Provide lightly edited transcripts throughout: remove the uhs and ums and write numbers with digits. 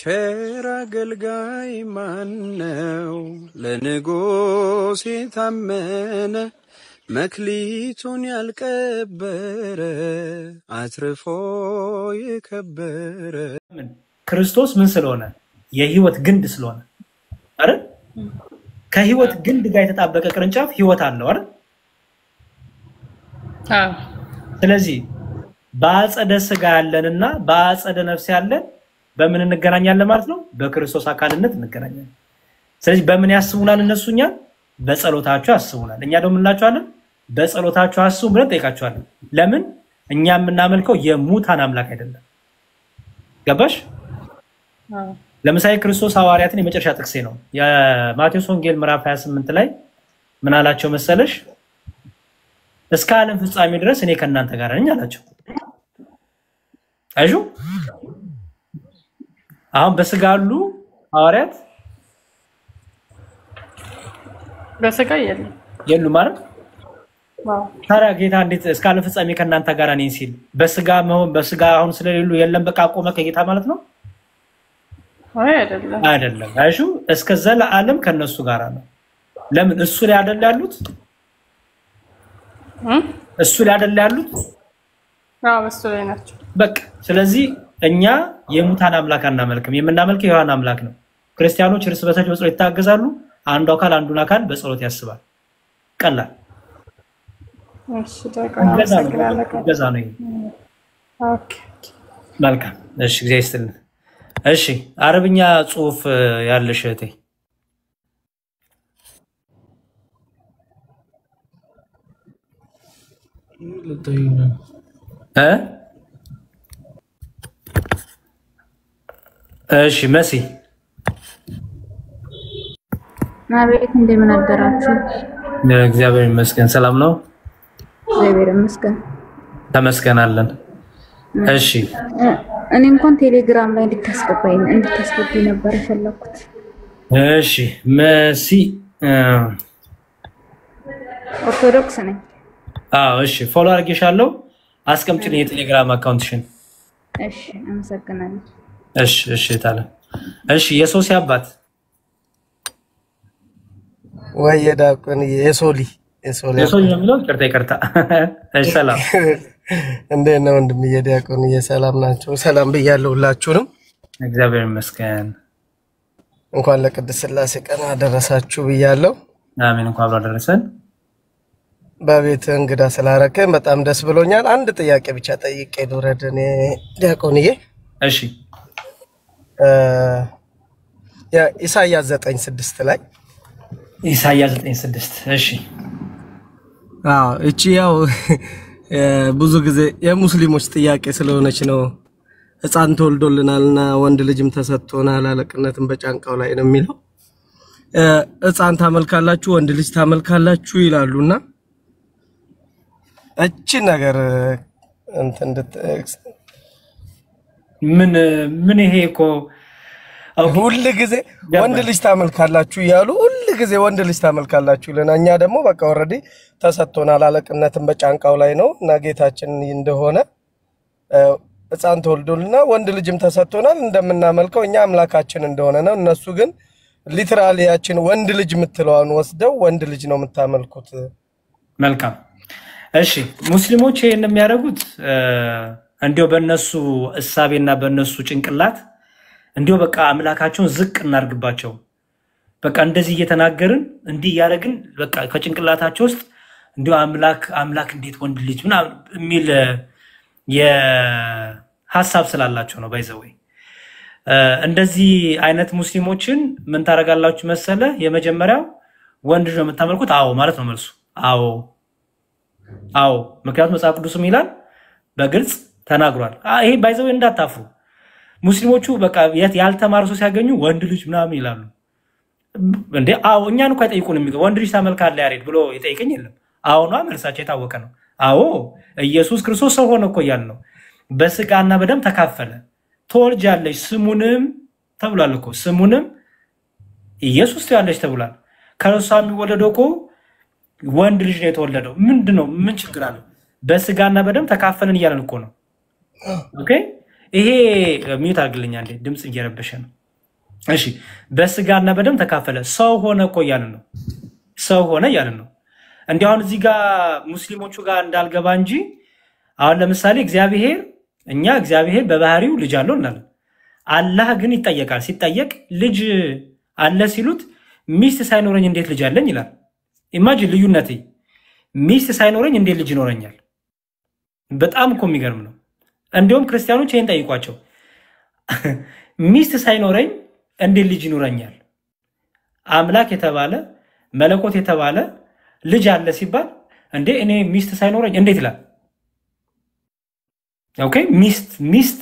ቸር አገልጋይ ማነው ለንጉሥ የታመነ መክሊቱን ያልቀበረ አትርፎ የከበረ ክርስቶስ ምን ስለሆነ የህይወት ግንድ ስለሆነ አይደል ከህይወት ግንድ ጋር የተጣበቀ ቅርንጫፍ ህይወት አለው አይደል ስለዚህ በአጸደ ሥጋ ያለንና በአጸደ ነፍስ ያለን በምን እንገናኛለን ማለት ነው በክርስቶስ አካልነት እንገናኛለን ስለዚህ በምን ያስቡናል እነሱኛ በጸሎታቸው ያስቡናል እኛ ደግሞ እንላቸዋለን በጸሎታቸው አስቡ ብለን ጠይቃቸዋለን ለምን እኛ የምናመልከው የሙታን አምላክ አይደለም ገባሽ ለምሳሌ ክርስቶስ ሐዋርያትን የመጨረሻ ጥቅሴ ነው የማቴዎስ ወንጌል ምዕራፍ 28 ላይ ምን አላቸው መሰለሽ እስከ ዓለም ፍጻሜ ድረስ እኔ ከናንተ ጋር ነኝ አላቸው አይሹ አሁን በስጋ አሉ ሐዋርያት በስጋ የሉ ማለት ታዲያ ጌታ እንዴት እስከ ዓለም ፍጻሜ ከናንተ ጋር ነኝ ሲል በስጋ አሁን ስለሌሉ የለም በቃ ቆመ ከጌታ ማለት ነው አይደለም አይሹ እስከ ዘላለም ከነሱ ጋር ነው ለምን እሱ ላይ አይደል ያሉት እሱ ላይ አይደል ያሉት እሱ ላይ ናቸው በቃ ስለዚህ እኛ የሙታን አምላክ አናመልክም የምናመልከው የዋን አምላክ ነው ክርስቲያኖች እርስ በርሳቸው በጸሎት ይታገዛሉ አንዱ አካል አንዱን አካል በጸሎት ያስባል ቀላል እሺ ገዛ ነው ኦኬ መልካም እሺ እግዚአብሔር ይስጥልን እሺ አረብኛ ጽሁፍ ያለሽ እቴ እሺ መሲ አቤት እንደምን አደራችሁ እግዚአብሔር ይመስገን ሰላም ነው እግዚአብሔር ይመስገን ተመስገናለን እሺ እኔ እንኳን ቴሌግራም ላይ እንድታስገባኝ ነበር ፈለኩት እሺ መሲ ኦርቶዶክስ ነኝ እሺ ፎሎ አድርጌሻለሁ አስቀምጪልኝ የቴሌግራም አካውንትሽን እሺ አመሰግናለሁ እሺ ታለ እሺ የሶሲ አባት ወይ የዳቆን የሶሊ የሚለው ይቅርታ እሺ ሰላም እንዴት ነው ወንድም የዲያቆን የሰላም ናቸው ሰላም ብያለሁ ሁላችሁንም እግዚአብሔር ይመስገን እንኳን ለቅድስት ሥላሴ ቀን አደረሳችሁ ብያለሁ አሜን እንኳን አብሮ አደረሰን በቤት እንግዳ ስላረከን በጣም ደስ ብሎኛል አንድ ጥያቄ ብቻ ጠይቄ ልውረድ እኔ ዲያቆንዬ እሺ ኢሳይያስ 9:6 ላይ ኢሳይያስ 9:6 እሺ እቺ ያው ብዙ ጊዜ የሙስሊሞች ጥያቄ ስለሆነች ነው ሕፃን ተወልዶልናልና ወንድ ልጅም ተሰጥቶናል አለቅነትም በጫንቃው ላይ ነው የሚለው ሕፃን ታመልካላችሁ ወንድ ልጅ ታመልካላችሁ ይላሉና እቺ ነገር ምን ይሄ እኮ ሁሉ ጊዜ ወንድ ልጅ ታመልካላችሁ ይያሉ ሁሉ ጊዜ ወንድ ልጅ ታመልካላችሁ ለናኛ ደግሞ በቃ ኦሬዲ ተሰጥቶናል አለቅነትም በጫንቃው ላይ ነው እና ጌታችን እንደሆነ ሕፃን ተወልዶልና ወንድ ልጅም ተሰጥቶናል እንደምናመልከው እኛ አምላካችን እንደሆነ ነው እነሱ ግን ሊትራሊ ያችን ወንድ ልጅ ምትለዋን ወስደው ወንድ ልጅ ነው የምታመልኩት መልካም እሺ ሙስሊሞች ይሄን የሚያደርጉት እንዲው በእነሱ እሳቤና በእነሱ ጭንቅላት እንዲው በቃ አምላካቸውን ዝቅ እናርግባቸው በቃ እንደዚህ እየተናገርን እንዲህ ያረግን በቃ ከጭንቅላታቸው ውስጥ እንዲው አምላክ እንዴት ወንድ ልጅ ምናምን የሚል የሐሳብ ስላላቸው ነው ባይዘው እንደዚህ አይነት ሙስሊሞችን ምን ታረጋላችሁ መሰለ የመጀመሪያው ወንድ ልጅ ነው የምታመልኩት አዎ ማለት ነው መልሱ አዎ ምክንያቱም መጽሐፍ ቅዱስም ይላል በግልጽ ተናግሯል ይሄ ባይዘው እንዳታፍሩ ሙስሊሞቹ በቃ ያልተማሩ ሰው ሲያገኙ ወንድ ልጅ ምናምን ይላሉ እንዴ እኛን እንኳን አይጠይቁን የሚገው ወንድ ልጅ ታመልካለህ ያሬድ ብሎ ይጠይቀኝ የለም ነው መልሳቸው የታወቀ ነው ኢየሱስ ክርስቶስ ሰው ሆነ እኮ ይያል ነው በስጋና በደም ተካፈለ ተወልጃለሽ ስሙንም ተብሏል እኮ ስሙንም ኢየሱስ ያለሽ ተብሏል ከእርሷ የሚወለደው እኮ ወንድ ልጅ ነው የተወለደው ምንድነው ምን ችግር አለ በስጋና በደም ተካፈለን ይያለን እኮ ነው ኦኬ ይሄ ሚዩት አድርግልኝ አንዴ ድምጽ እየረበሸ ነው። እሺ በስጋና በደም ተካፈለ ሰው ሆነ እኮ እያልን ነው። ሰው ሆነ እያልን ነው። እንዲህ አሁን እዚህ ጋር ሙስሊሞቹ ጋር እንዳልገባ እንጂ አሁን ለምሳሌ እግዚአብሔር በባህሪው ልጅ አለው እናለን። አላህ ግን ይጠየቃል። ሲጠየቅ ልጅ አለ ሲሉት ሚስት ሳይኖረኝ እንዴት ልጅ አለኝ ይላል። ኢማጂን ልዩነቴ ሚስት ሳይኖረኝ እንዴት ልጅ ይኖረኛል? በጣም እኮ የሚገርም ነው። እንዲሁም ክርስቲያኖች ይሄን ጠይቋቸው። ሚስት ሳይኖረኝ እንዴት ልጅ ይኖረኛል? አምላክ የተባለ መለኮት የተባለ ልጅ አለ ሲባል እንዴ እኔ ሚስት ሳይኖረኝ እንዴት ይላል? ኦኬ ሚስት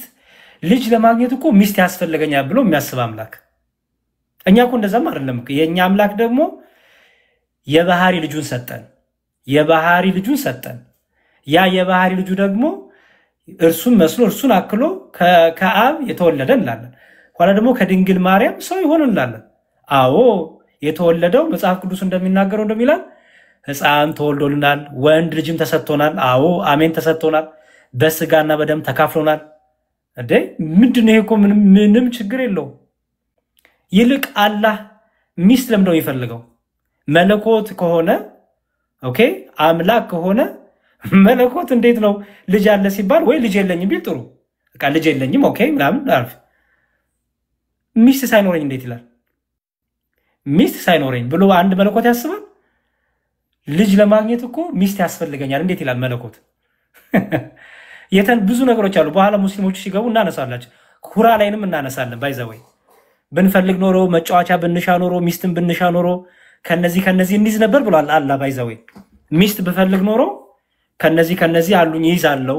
ልጅ ለማግኘት እኮ ሚስት ያስፈልገኛል ብሎ የሚያስብ አምላክ። እኛ እኮ እንደዛም አይደለም። የኛ አምላክ ደግሞ የባህሪ ልጁን ሰጠን። ያ የባህሪ ልጁ ደግሞ እርሱን መስሎ እርሱን አክሎ ከአብ የተወለደ እንላለን። ኋላ ደግሞ ከድንግል ማርያም ሰው ይሆን እንላለን። አዎ የተወለደው መጽሐፍ ቅዱስ እንደሚናገረው እንደሚላል ሕፃን ተወልዶልናል፣ ወንድ ልጅም ተሰጥቶናል። አዎ አሜን ተሰጥቶናል። በስጋና በደም ተካፍሎናል። እንዴ ምንድነው? ይሄ እኮ ምንም ችግር የለውም። ይልቅ አላህ ሚስት ለምንድነው የሚፈልገው? መለኮት ከሆነ ኦኬ አምላክ ከሆነ መለኮት እንዴት ነው ልጅ አለ ሲባል ወይ ልጅ የለኝም ቢል ጥሩ በቃ ልጅ የለኝም ኦኬ ምናምን አልፍ ሚስት ሳይኖረኝ እንዴት ይላል? ሚስት ሳይኖረኝ ብሎ አንድ መለኮት ያስባል? ልጅ ለማግኘት እኮ ሚስት ያስፈልገኛል እንዴት ይላል መለኮት? ብዙ ነገሮች አሉ። በኋላ ሙስሊሞች ሲገቡ እናነሳላችሁ። ኩራ ላይንም እናነሳለን። ባይዘወይ ብንፈልግ ኖሮ መጫወቻ ብንሻ ኖሮ ሚስትን ብንሻ ኖሮ ከነዚህ እንይዝ ነበር ብሏል አላህ። ባይዘወይ ሚስት ብፈልግ ኖሮ ከነዚህ አሉኝ ይይዛለው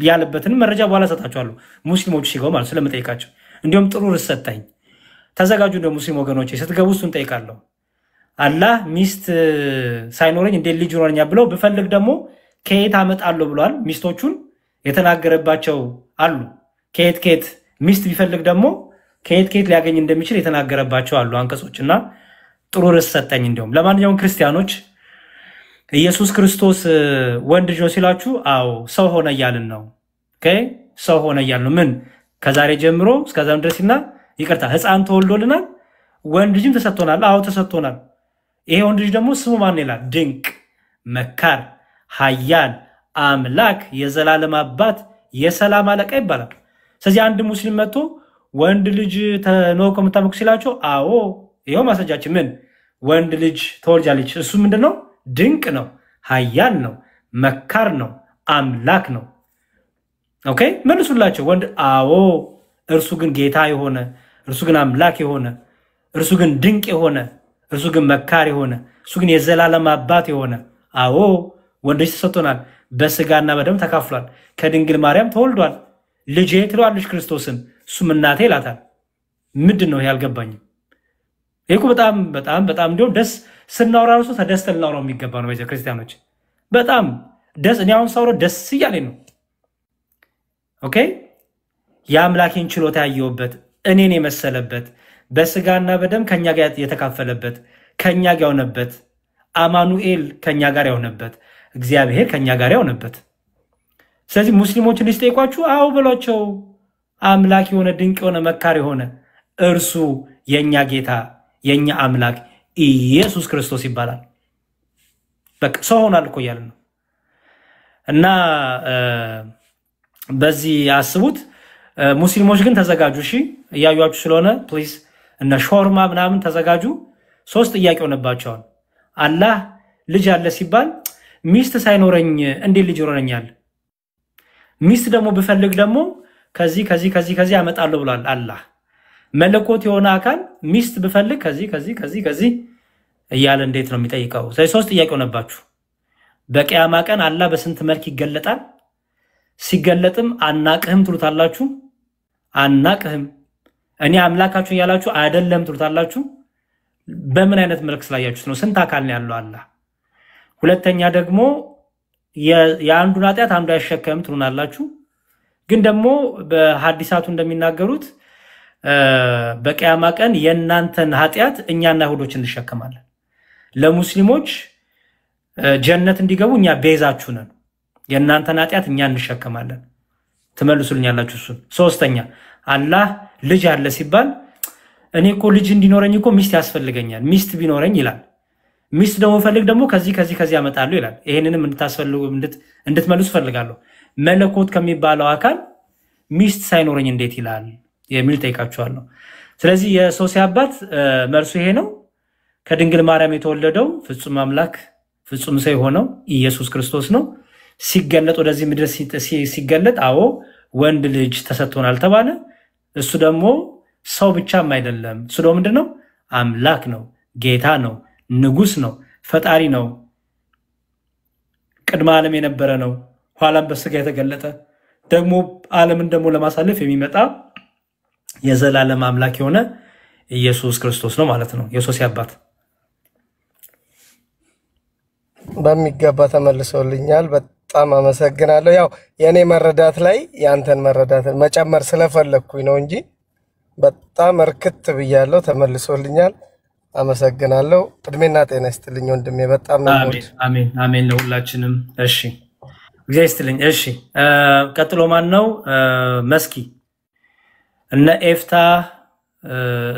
ያለበትን መረጃ በኋላ ሰጣችኋለሁ። ሙስሊሞች ሲገቡ ማለት ስለምጠይቃቸው እንዲሁም ጥሩ ርሰጣኝ ተዘጋጁ። እንደ ሙስሊም ወገኖች ስትገቡ እሱን ጠይቃለሁ። አላህ ሚስት ሳይኖረኝ እንዴት ልጅ ይኖረኛል ብለው ብፈልግ ደግሞ ከየት አመጣለሁ ብሏል። ሚስቶቹን የተናገረባቸው አሉ። ከየት ሚስት ቢፈልግ ደግሞ ከየት ሊያገኝ እንደሚችል የተናገረባቸው አሉ አንቀጾችና ጥሩ ርዕስ ሰጠኝ። እንዲሁም ለማንኛውም ክርስቲያኖች ኢየሱስ ክርስቶስ ወንድ ልጅ ነው ሲላችሁ አዎ ሰው ሆነ እያልን ነው። ኦኬ ሰው ሆነ እያልን ነው። ምን ከዛሬ ጀምሮ እስከዛም ድረስና ይቅርታ ሕፃን ተወልዶልናል፣ ወንድ ልጅም ተሰጥቶናል። አዎ ተሰጥቶናል። ይሄ ወንድ ልጅ ደግሞ ስሙ ማን ይላል? ድንቅ መካር ኃያል አምላክ የዘላለም አባት የሰላም አለቃ ይባላል። ስለዚህ አንድ ሙስሊም መጥቶ ወንድ ልጅ ነው ከምታመኩ ሲላቸው አዎ ይሄው ማስረጃችን ምን ወንድ ልጅ ተወልጃለች። እሱ ምንድነው? ድንቅ ነው፣ ኃያል ነው፣ መካር ነው፣ አምላክ ነው። ኦኬ መልሱላቸው። ወንድ አዎ እርሱ ግን ጌታ የሆነ እርሱ ግን አምላክ የሆነ እርሱ ግን ድንቅ የሆነ እርሱ ግን መካር የሆነ እርሱ ግን የዘላለም አባት የሆነ አዎ ወንድ ልጅ ተሰጥቶናል፣ በስጋና በደም ተካፍሏል፣ ከድንግል ማርያም ተወልዷል። ልጄ ትለዋለች ክርስቶስን፣ እሱም እናቴ ይላታል። ምንድን ነው ያልገባኝም? ይሄ በጣም እንዲሁም ደስ ስናወራ ራሱ ተደስተን ልናወራው የሚገባ ነው። በዚህ ክርስቲያኖች በጣም ደስ እኔ አሁን ሳወራው ደስ እያለኝ ነው። ኦኬ የአምላኬን ችሎታ ያየሁበት እኔን የመሰለበት በስጋና በደም ከኛ ጋር የተካፈለበት ከኛ ጋር የሆነበት አማኑኤል ከኛ ጋር የሆነበት እግዚአብሔር ከኛ ጋር የሆነበት። ስለዚህ ሙስሊሞችን ሊጠይቋችሁ አዎ በሏቸው። አምላክ የሆነ ድንቅ የሆነ መካር የሆነ እርሱ የኛ ጌታ የኛ አምላክ ኢየሱስ ክርስቶስ ይባላል። በቃ ሰው ሆኗል እኮ እያልን ነው። እና በዚህ አስቡት። ሙስሊሞች ግን ተዘጋጁ። እሺ እያዩአችሁ ስለሆነ ፕሊዝ እነ ሾርማ ምናምን ተዘጋጁ። 3 ጥያቄ ሆነባቸዋል። አላህ ልጅ አለ ሲባል ሚስት ሳይኖረኝ እንዴት ልጅ ይኖረኛል? ሚስት ደግሞ ብፈልግ ደግሞ ከዚህ አመጣለሁ ብሏል አላህ። መለኮት የሆነ አካል ሚስት ብፈልግ ከዚህ እያለ እንዴት ነው የሚጠይቀው? ስለዚህ 3 ጥያቄ ሆነባችሁ። በቂያማ ቀን አላህ በስንት መልክ ይገለጣል? ሲገለጥም አናቅህም ትሉታላችሁ። አናቅህም እኔ አምላካችሁ ያላችሁ አይደለም ትሉታላችሁ። በምን አይነት መልክ ስላያችሁት ነው? ስንት አካል ነው ያለው አላህ? ሁለተኛ ደግሞ የአንዱን ኃጢአት አንዱ አይሸከም ትሉናላችሁ። ግን ደግሞ በሐዲሳቱ እንደሚናገሩት በቂያማ ቀን የእናንተን ኃጢአት እኛና አይሁዶች እንሸከማለን። ለሙስሊሞች ጀነት እንዲገቡ እኛ ቤዛችሁ ነን፣ የእናንተን ኃጢአት እኛ እንሸከማለን። ትመልሱልኛላችሁ እሱን። ሶስተኛ አላህ ልጅ አለ ሲባል እኔ እኮ ልጅ እንዲኖረኝ እኮ ሚስት ያስፈልገኛል፣ ሚስት ቢኖረኝ ይላል። ሚስት ደግሞ ፈልግ ደግሞ ከዚህ ያመጣሉ ይላል። ይሄንንም እንድትመልሱ ፈልጋለሁ። መለኮት ከሚባለው አካል ሚስት ሳይኖረኝ እንዴት ይላል የሚል ጠይቃችኋለሁ። ስለዚህ የሶሲ አባት መልሱ ይሄ ነው። ከድንግል ማርያም የተወለደው ፍጹም አምላክ ፍጹም ሰው የሆነው ኢየሱስ ክርስቶስ ነው። ሲገለጥ ወደዚህ ምድር ሲገለጥ አዎ ወንድ ልጅ ተሰጥቶናል ተባለ። እሱ ደግሞ ሰው ብቻም አይደለም። እሱ ደግሞ ምንድነው? አምላክ ነው፣ ጌታ ነው፣ ንጉስ ነው፣ ፈጣሪ ነው፣ ቅድመ ዓለም የነበረ ነው፣ ኋላም በስጋ የተገለጠ ደግሞ ዓለምን ደግሞ ለማሳለፍ የሚመጣ የዘላለም አምላክ የሆነ ኢየሱስ ክርስቶስ ነው ማለት ነው የሶሲ አባት። በሚገባ ተመልሶልኛል። በጣም አመሰግናለሁ። ያው የኔ መረዳት ላይ ያንተን መረዳት መጨመር ስለፈለኩኝ ነው እንጂ በጣም እርክት ብያለሁ። ተመልሶልኛል። አመሰግናለሁ። እድሜና ጤና ይስጥልኝ ወንድሜ። በጣም ነው። አሜን አሜን ለሁላችንም። እሺ እግዚአብሔር ይስጥልኝ። እሺ ቀጥሎ ማን ነው? መስኪ እነ ኤፍታ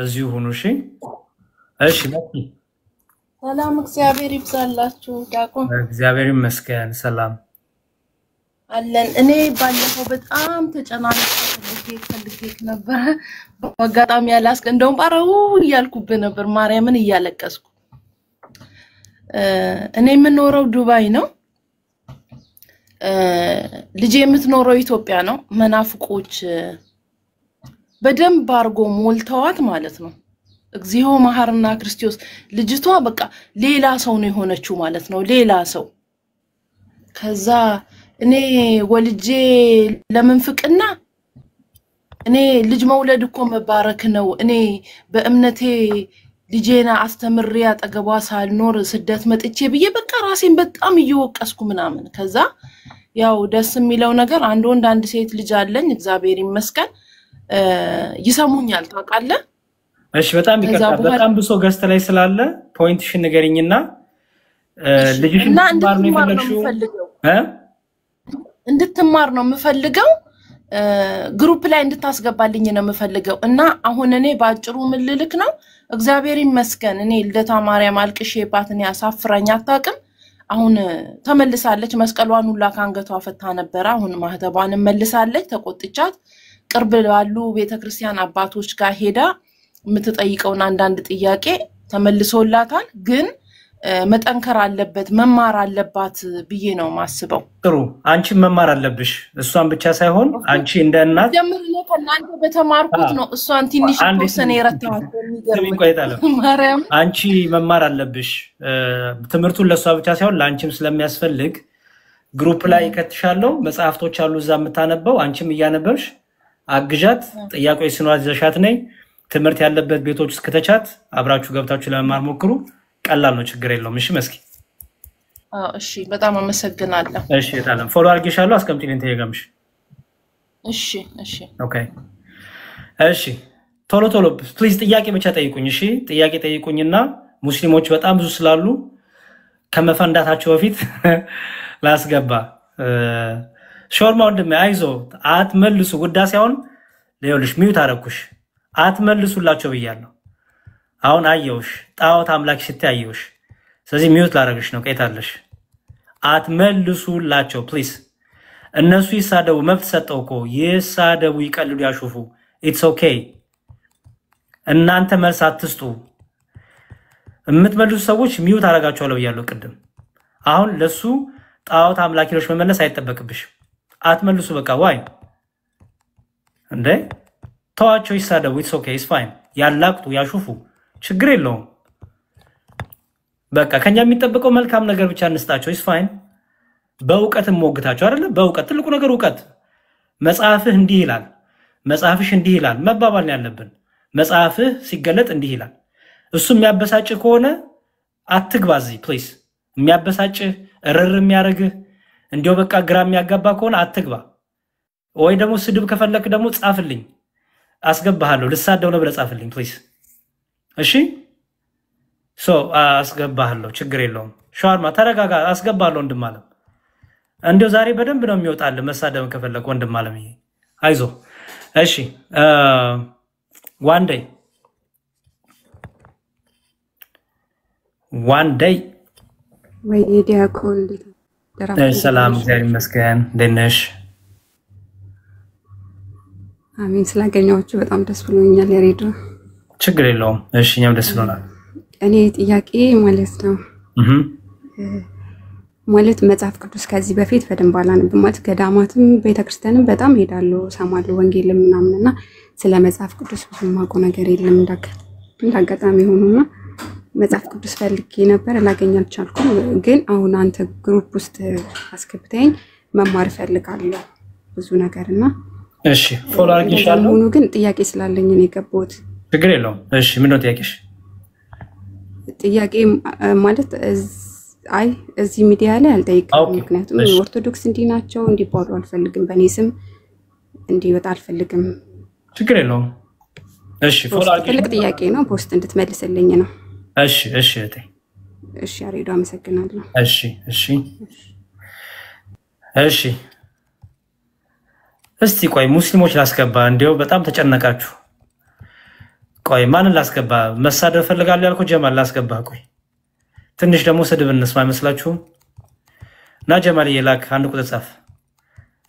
እዚሁ ሁኑ። እሺ እሺ መስኪ። ሰላም እግዚአብሔር ይብዛላችሁ። ዳቆም እግዚአብሔር ይመስገን ሰላም አለን። እኔ ባለፈው በጣም ተጨናንቄ ፈልጌ ነበር። በአጋጣሚ ያላስከ እንደውም ባራው እያልኩብ ነበር ማርያምን እያለቀስኩ። እኔ የምኖረው ዱባይ ነው። ልጄ የምትኖረው ኢትዮጵያ ነው። መናፍቆች በደንብ አርጎ ሞልተዋት ማለት ነው። እግዚኦ መሐረና ክርስቶስ። ልጅቷ በቃ ሌላ ሰው ነው የሆነችው ማለት ነው። ሌላ ሰው። ከዛ እኔ ወልጄ ለምንፍቅና እኔ ልጅ መውለድ እኮ መባረክ ነው። እኔ በእምነቴ ልጄና አስተምሬ አጠገቧ ሳልኖር ስደት መጥቼ ብዬ በቃ ራሴን በጣም እየወቀስኩ ምናምን። ከዛ ያው ደስ የሚለው ነገር አንድ ወንድ አንድ ሴት ልጅ አለኝ እግዚአብሔር ይመስገን። ይሰሙኛል ታውቃለህ? እሺ በጣም ይቀርታል። በጣም ብሶ ገስት ላይ ስላለ ፖይንትሽን ንገሪኝና ልጅሽን ማር ነው የፈለግሽው? እንድትማር ነው የምፈልገው። ግሩፕ ላይ እንድታስገባልኝ ነው የምፈልገው። እና አሁን እኔ ባጭሩ ምን ልልክ ነው? እግዚአብሔር ይመስገን እኔ ልደታ ማርያም አልቅሼባት እኔ አሳፍራኝ አታውቅም። አሁን ተመልሳለች። መስቀሏን ሁላ ካንገቷ ፈታ ነበር። አሁን ማህተቧን መልሳለች። ተቆጥቻት ቅርብ ባሉ ቤተክርስቲያን አባቶች ጋር ሄዳ የምትጠይቀውን አንዳንድ ጥያቄ ተመልሶላታል። ግን መጠንከር አለበት መማር አለባት ብዬ ነው ማስበው። ጥሩ አንቺ መማር አለብሽ። እሷን ብቻ ሳይሆን አንቺ እንደ እናት ጀምርለ ከናንተ በተማርኩት ነው እሷን ትንሽ ተወሰነ ይረታዋል። ማርያም አንቺ መማር አለብሽ። ትምህርቱን ለሷ ብቻ ሳይሆን ላንቺም ስለሚያስፈልግ ግሩፕ ላይ ከተሻለው መጽሐፍቶች አሉ እዛ የምታነበው አንቺም እያነበብሽ አግዣት። ጥያቄዎች ሲኖር ዘሻት ነይ። ትምህርት ያለበት ቤቶች እስከተቻት አብራችሁ ገብታችሁ ለመማር ሞክሩ። ቀላል ነው፣ ችግር የለውም። እሺ መስኪ። እሺ በጣም አመሰግናለሁ። እሺ ታለም ፎሎ አድርጌሻለሁ። አስቀምጪልኝ ተየጋምሽ። እሺ ኦኬ። እሺ ቶሎ ፕሊዝ ጥያቄ ብቻ ጠይቁኝ። እሺ ጥያቄ ጠይቁኝና ሙስሊሞች በጣም ብዙ ስላሉ ከመፈንዳታቸው በፊት ላስገባ። ሾርማ ወንድሜ አይዞ አትመልሱ። ውዳሴውን ለይልሽ ሚውት አረኩሽ። አትመልሱላቸው ብያለሁ። አሁን አየውሽ ጣዖት አምላክ ሲታየውሽ። ስለዚህ ሚውት ላረግሽ ነው። ቀይታለሽ። አትመልሱላቸው ፕሊዝ። እነሱ ይሳደቡ፣ መብት ሰጠው እኮ ይሳደቡ፣ ይቀልዱ፣ ያሹፉ። ኢትስ ኦኬ። እናንተ መልስ አትስጡ። የምትመልሱ ሰዎች ሚውት አረጋቸዋለሁ ብያለሁ ቅድም። አሁን ለሱ ጣዖት አምላኪዎች መመለስ አይጠበቅብሽ። አትመልሱ በቃ። ዋይ እንዴ ተዋቸው ይሳደቡ። ኢትስ ኦኬ ኢትስ ፋይን። ያላቅጡ፣ ያሹፉ፣ ችግር የለውም። በቃ ከኛ የሚጠበቀው መልካም ነገር ብቻ እንስጣቸው። ኢትስ ፋይን። በእውቀት ሞግታቸው አይደለ? በእውቀት ትልቁ ነገር እውቀት። መጽሐፍህ እንዲህ ይላል፣ መጽሐፍሽ እንዲህ ይላል መባባል ነው ያለብን። መጽሐፍህ ሲገለጥ እንዲህ ይላል። እሱ የሚያበሳጭ ከሆነ አትግባዚ ፕሊዝ። የሚያበሳጭ እርር የሚያደርግህ እንዲያው በቃ ግራ የሚያጋባ ከሆነ አትግባ። ወይ ደግሞ ስድብ ከፈለክ ደግሞ ጻፍልኝ፣ አስገባሃለሁ። ልሳደው ነው ብለህ ጻፍልኝ ፕሊዝ። እሺ አስገባሃለሁ፣ ችግር የለውም። ሻርማ ተረጋጋ፣ አስገባሃለሁ። ወንድም አለም እንዲያው ዛሬ በደንብ ነው የሚወጣልህ መሳደብ ከፈለክ ወንድም አለም። ይሄ አይዞ እሺ one day ወይ ዲያቆን ሰላም እግዚአብሔር ይመስገን ደነሽ አሜን ስላገኘኋችሁ በጣም ደስ ብሎኛል ያሬድ ችግር የለውም እሺ እኛም ደስ ብሎናል እኔ ጥያቄ ማለት ነው ማለት መጽሐፍ ቅዱስ ከዚህ በፊት በደንብ አላነብም ማለት ገዳማትም ቤተክርስቲያንም በጣም ሄዳለሁ ሰማለሁ ወንጌልም ምናምንና ስለ መጽሐፍ ቅዱስ ብዙ ማውቀው ነገር የለም እንዳጋጣሚ ሆኖና መጽሐፍ ቅዱስ ፈልጌ ነበር ላገኝ አልቻልኩም ግን አሁን አንተ ግሩፕ ውስጥ አስከብተኝ መማር ፈልጋለሁ ብዙ ነገርና እሺ ፎሎ አድርጌሻለሁ ሆኖ ግን ጥያቄ ስላለኝ ነው የገባሁት ችግር የለውም እሺ ምን ነው ጥያቄሽ ጥያቄ ማለት አይ እዚህ ሚዲያ ላይ አልጠይቅም ምክንያቱም ኦርቶዶክስ እንዲናቸው እንዲባሉ አልፈልግም በኔ ስም እንዲወጣ አልፈልግም ችግር የለውም እሺ ፎሎ አድርጌ ጥያቄ ነው ፖስት እንድትመልስልኝ ነው እሺ እሺ እሺ አሬዶ አመሰግናለሁ እሺ እሺ እሺ እስቲ ቆይ ሙስሊሞች ላስገባ እንዴው በጣም ተጨነቃችሁ ቆይ ማንን ላስገባ መሳደብ ፈልጋለሁ ያልኩ ጀማል ላስገባ ቆይ ትንሽ ደግሞ ስድብ እንስማ ይመስላችሁ ና ጀማል ይላክ አንድ ቁጥር ጻፍ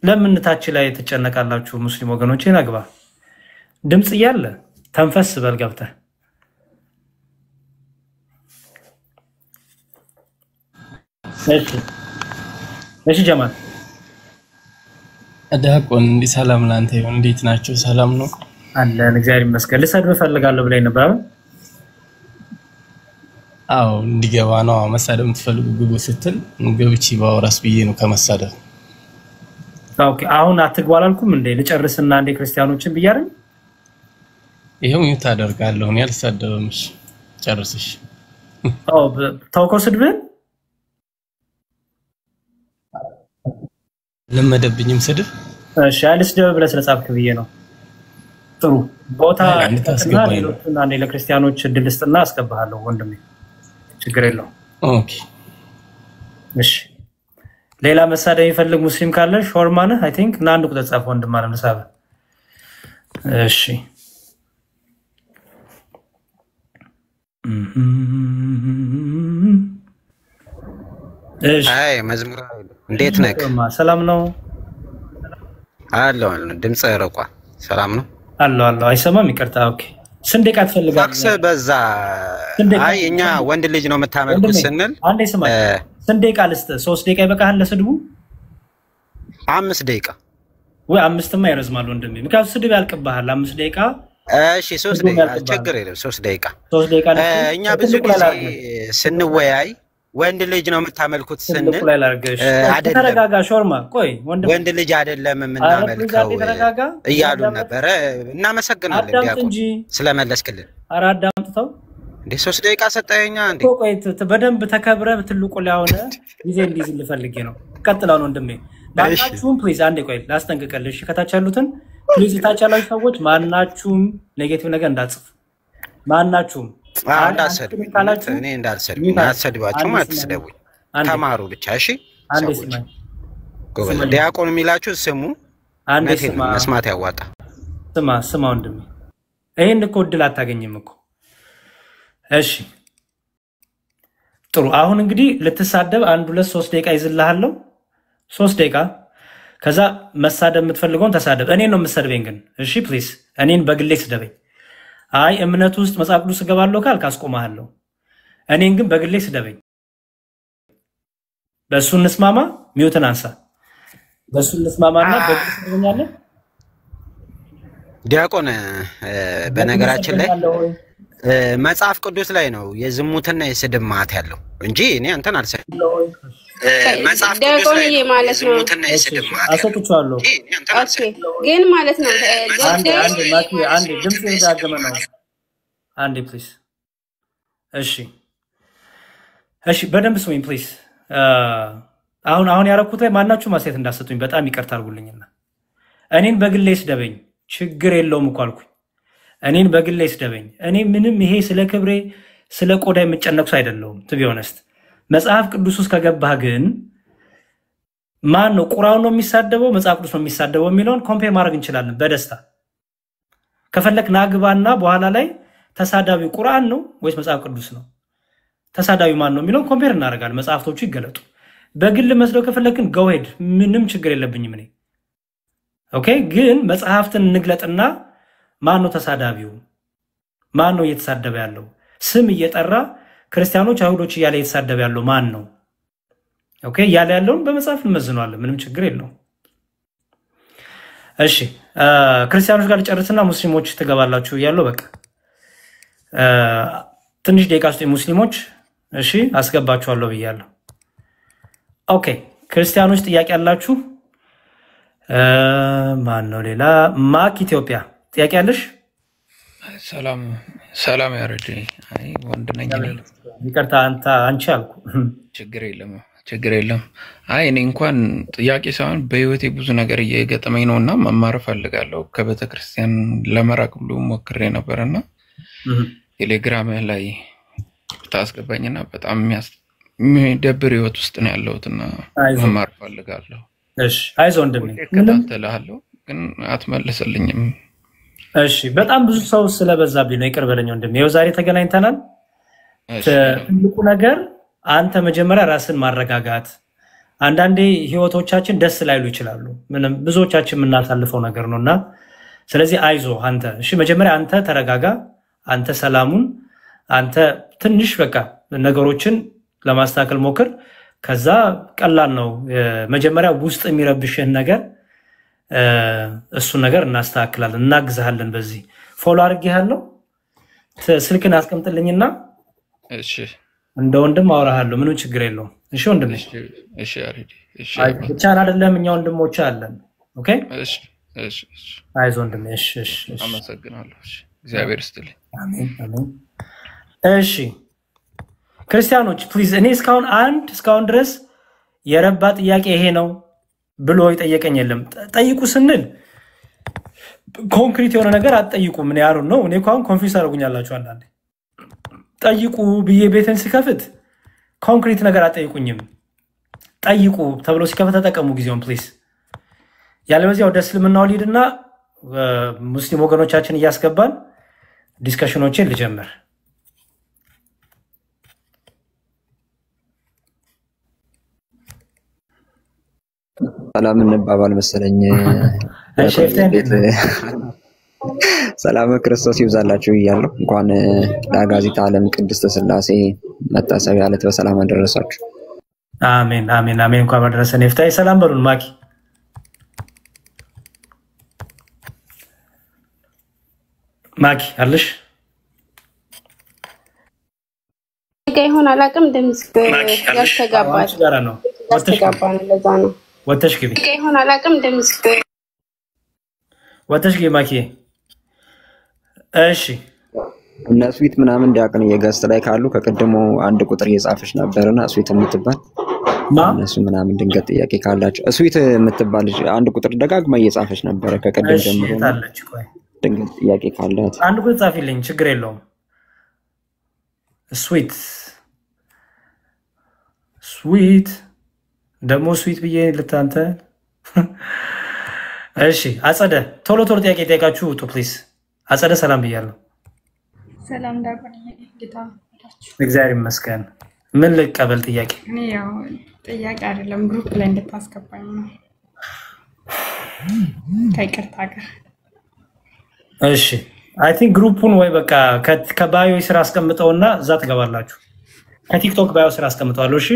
ለምን ታች ላይ ተጨነቃላችሁ ሙስሊም ወገኖቼ ናግባ ድምጽ ይያለ ተንፈስ በል ገብተህ እሺ ጀማል ዲያቆን እንዴ ሰላም ላንተ ይሁን እንዴት ናችሁ ሰላም ነው አለን እግዚአብሔር ይመስገን ልሰድብ ፈልጋለሁ ብለኝ ነበር አው እንዲገባ ነው መሳደብ የምትፈልጉ ግቡ ስትል ገብቺ ባወራስ ብዬ ነው ከመሳደብ ኦኬ አሁን አትግባ አላልኩም እንዴ ልጨርስና እንዴ ክርስቲያኖችን ብያረኝ ይሄው ምን ታደርጋለሁ እኔ አልሳደብምሽ ጨርስሽ አው ታውቀው ስድብን ለመደብኝም ስድብ እሺ አልስደብ ብለህ ስለጻፍክ ብዬ ነው ጥሩ ቦታ እና አንዴ ለክርስቲያኖች ድልስጥና አስገባለሁ ወንድሜ ችግር የለውም ኦኬ እሺ ሌላ መሳደብ ይፈልግ ሙስሊም ካለ ሾርማን አይ ቲንክ እና አንድ ቁጥር ጻፍ ወንድም ማለት ነው ሳበ እሺ አይ መዝሙር እንዴት ነህ ሰላም ነው አሎ ድምጽ ረቋ ሰላም ነው አሎ አይሰማም ይቅርታ ኦኬ ስንዴቃ ትፈልጋለህ ታክስ በዛ አይ እኛ ወንድ ልጅ ነው መታመልኩ ስንል አንዴ ስማ ስንዴቃ ልስጥ 3 ደቂቃ ይበቃል ለስድቡ 5 ደቂቃ ወይ 5ማ ይረዝማል ወንድሜ ምክንያቱም ስድብ ያልቅብሃል 5 ደቂቃ እሺ 3 ደቂቃ ችግር የለም 3 ደቂቃ እኛ ብዙ ጊዜ ስንወያይ ወንድ ልጅ ነው መታመልኩት ስንል አይደለም ተረጋጋ ሾርማ ቆይ ወንድ ልጅ አይደለም ምናመልከው እያሉ ነበር እና መሰግናለን ዲያቆን ስለመለስክልን ኧረ አዳምጥተው እንዴ 3 ደቂቃ ሰጣየኛ እንዴ ቆይ በደንብ ተከብረ ትልቁ ላይ ሆነ ጊዜ እንዲዝ ልፈልጌ ነው ቀጥላው ወንድሜ ማናችሁም ፕሊዝ አንዴ ቆይ ላስጠንቅቀልሽ ከታች ያሉትን ፕሊዝ ታች ያላችሁ ሰዎች ማናችሁም ኔጌቲቭ ነገር እንዳጽፍ ማናችሁም እንዳሰድብ እኔ እንዳልሰድብ እናሰድባችሁ አትስደቡኝ ተማሩ ብቻ እሺ ጎበዝ ዲያቆን የሚላችሁ ስሙ አንዴ ስማ መስማት ያዋጣ ስማ ወንድሜ ይሄን እኮ ድል አታገኝም እኮ እሺ ጥሩ አሁን እንግዲህ ልትሳደብ 1 2 3 ደቂቃ ይዝልሃለሁ 3 ደቂቃ ከዛ መሳደብ የምትፈልገውን ተሳደብ እኔን ነው የምትሰድበኝ ግን እሺ ፕሊዝ እኔን በግሌ ስደበኝ አይ እምነቱ ውስጥ መጽሐፍ ቅዱስ ገባለሁ ካልክ አስቆማለሁ እኔን ግን በግሌ ስደበኝ በሱ እንስማማ ሚውትን አንሳ በሱ እንስማማና በግሌ ስደበኛለህ ዲያቆን በነገራችን ላይ መጽሐፍ ቅዱስ ላይ ነው የዝሙትና የስድብ ማት ያለው እንጂ እኔ አንተን አልሰድም መጽሐፍ ቅዱስ ላይ ማለት ነው ዝሙትና የስድብ ማት አሰጥቻለሁ ኦኬ ግን ማለት ነው አንድ ድምጽ ይዛገመ ነው አንዴ ፕሊዝ እሺ በደንብ ስሙኝ ፕሊዝ አሁን ያረኩት ላይ ማናችሁ ማስተያየት እንዳሰጡኝ በጣም ይቅርታ አድርጉልኝና እኔን በግሌ ስደበኝ ችግር የለውም እኮ አልኩኝ እኔን በግሌ ስደበኝ እኔ ምንም ይሄ ስለ ክብሬ ስለ ቆዳ የምጨነቅሱ አይደለሁም to be honest መጽሐፍ ቅዱስ ውስጥ ከገባህ ግን ማን ነው ቁርአን ነው የሚሳደበው መጽሐፍ ቅዱስ ነው የሚሳደበው የሚለውን ኮምፔር ማድረግ እንችላለን በደስታ ከፈለክ ናግባና በኋላ ላይ ተሳዳቢው ቁርአን ነው ወይስ መጽሐፍ ቅዱስ ነው ተሳዳቢው ማን ነው የሚለውን ኮምፔር እናደርጋለን መጽሐፍቶቹ ይገለጡ በግል መስለው ከፈለክን go ahead ምንም ችግር የለብኝም እኔ ኦኬ ግን መጽሐፍትን እንግለጥና ማን ነው ተሳዳቢው ማን ነው እየተሳደበ ያለው ስም እየጠራ ክርስቲያኖች አይሁዶች እያለ እየተሳደበ ያለው ማን ነው ኦኬ ያለ ያለውን በመጽሐፍ እንመዝነዋለን ምንም ችግር የለውም እሺ ክርስቲያኖች ጋር ጨርስና ሙስሊሞች ተገባላችሁ ያለው በቃ ትንሽ ደቂቃ ውስጥ ሙስሊሞች እሺ አስገባችኋለሁ ብያለሁ ኦኬ ክርስቲያኖች ጥያቄ ያላችሁ ማን ነው ሌላ ማክ ኢትዮጵያ ጥያቄ ያለሽ ሰላም ያረዲ አይ ወንድ ነኝ ይቅርታ አንቺ አልኩ ችግር የለም አይ እኔ እንኳን ጥያቄ ሳይሆን በህይወቴ ብዙ ነገር እየገጠመኝ ነውና መማር ፈልጋለሁ ከቤተ ክርስቲያን ለመራቅ ብሎ ሞክሬ ነበርና ቴሌግራም ላይ ታስገባኝና በጣም የሚደብር ህይወት ውስጥ ነው ያለሁትና መማር ፈልጋለሁ እሺ አይዞህ ወንድሜ ከተላለው ግን አትመልስልኝም እሺ በጣም ብዙ ሰው ስለበዛብኝ ነው ይቅር በለኝ ወንድሜ ይኸው ዛሬ ተገናኝተናል ትልቁ ነገር አንተ መጀመሪያ ራስን ማረጋጋት አንዳንዴ ህይወቶቻችን ደስ ላይሉ ይችላሉ ምንም ብዙዎቻችን የምናሳልፈው ነገር ነውና ስለዚህ አይዞህ አንተ እሺ መጀመሪያ አንተ ተረጋጋ አንተ ሰላሙን አንተ ትንሽ በቃ ነገሮችን ለማስተካከል ሞክር ከዛ ቀላል ነው መጀመሪያ ውስጥ የሚረብሽህን ነገር እሱ ነገር እናስተካክላለን እናግዛለን በዚህ ፎሎ አድርጌሃለሁ ስልክን አስቀምጥልኝና እሺ እንደ ወንድም አወራሃለሁ ምንም ችግር የለውም እሺ ወንድም እሺ አሪዲ እሺ ብቻ አይደለም እኛ ወንድሞች አለን ኦኬ እሺ አይዞህ ወንድም እሺ አመሰግናለሁ እሺ እግዚአብሔር ይስጥልኝ አሜን እሺ ክርስቲያኖች ፕሊዝ እኔ እስካሁን ድረስ የረባ ጥያቄ ይሄ ነው ብሎ ይጠየቀኝ የለም ጠይቁ ስንል ኮንክሪት የሆነ ነገር አትጠይቁ ምን ያሩ ነው እኔ እንኳን ኮንፊውስ አድርጉኛላችሁ አንዳንዴ ጠይቁ ብዬ ቤትን ሲከፍት ኮንክሪት ነገር አትጠይቁኝም ጠይቁ ተብሎ ሲከፍት ተጠቀሙ ጊዜውን ፕሊዝ ያለበዚያ ወደ እስልምናው ሊድና ሙስሊም ወገኖቻችን እያስገባን ዲስከሽኖችን ልጀምር ሰላም እንባባል መሰለኝ ሰላም ክርስቶስ ይብዛላችሁ ይያለሁ እንኳን ለአጋዕዝተ ዓለም ቅድስት ሥላሴ መታሰቢያ ዕለት በሰላም አደረሳችሁ አሜን አሜን አሜን እንኳን አደረሰን ይፍታይ ሰላም በሉን ማኪ አለሽ ይሆን አላቅም ድምጽ ያስተጋባል ለዛ ነው ወተሽ ግቢ ይሆን አላቅም ድምጽ ወተሽ ግቢ ማኪ እሺ እና ስዊት ምናምን ዲያቆን የገስት ላይ ካሉ ከቀደሙ አንድ ቁጥር እየጻፈች ነበርና ስዊት የምትባል እነሱ ምናምን ድንገት ጥያቄ ካላችሁ ስዊት የምትባል አንድ ቁጥር ደጋግማ እየጻፈች ነበር ከቀደም ጀምሮ ድንገት ጥያቄ ካላት አንድ ቁጥር ጻፊልኝ ችግር የለውም ስዊት ደሞ ስዊት ብዬ ልታንተ እሺ አጸደ ቶሎ ጥያቄ ጠይቃችሁ ውጡ ፕሊዝ አጸደ ሰላም ብያለሁ ሰላም ዳቆን ጌታ እግዚአብሔር ይመስገን ምን ልቀበል ጥያቄ እኔ ያው ጥያቄ አይደለም ግሩፕ ላይ እንድታስገባኝ ነው ከይቅርታ ጋር እሺ አይ ቲንክ ግሩፑን ወይ በቃ ከባዮ ስራ አስቀምጠውና እዛ ትገባላችሁ ከቲክቶክ ባዮ ስራ አስቀምጠዋለሁ እሺ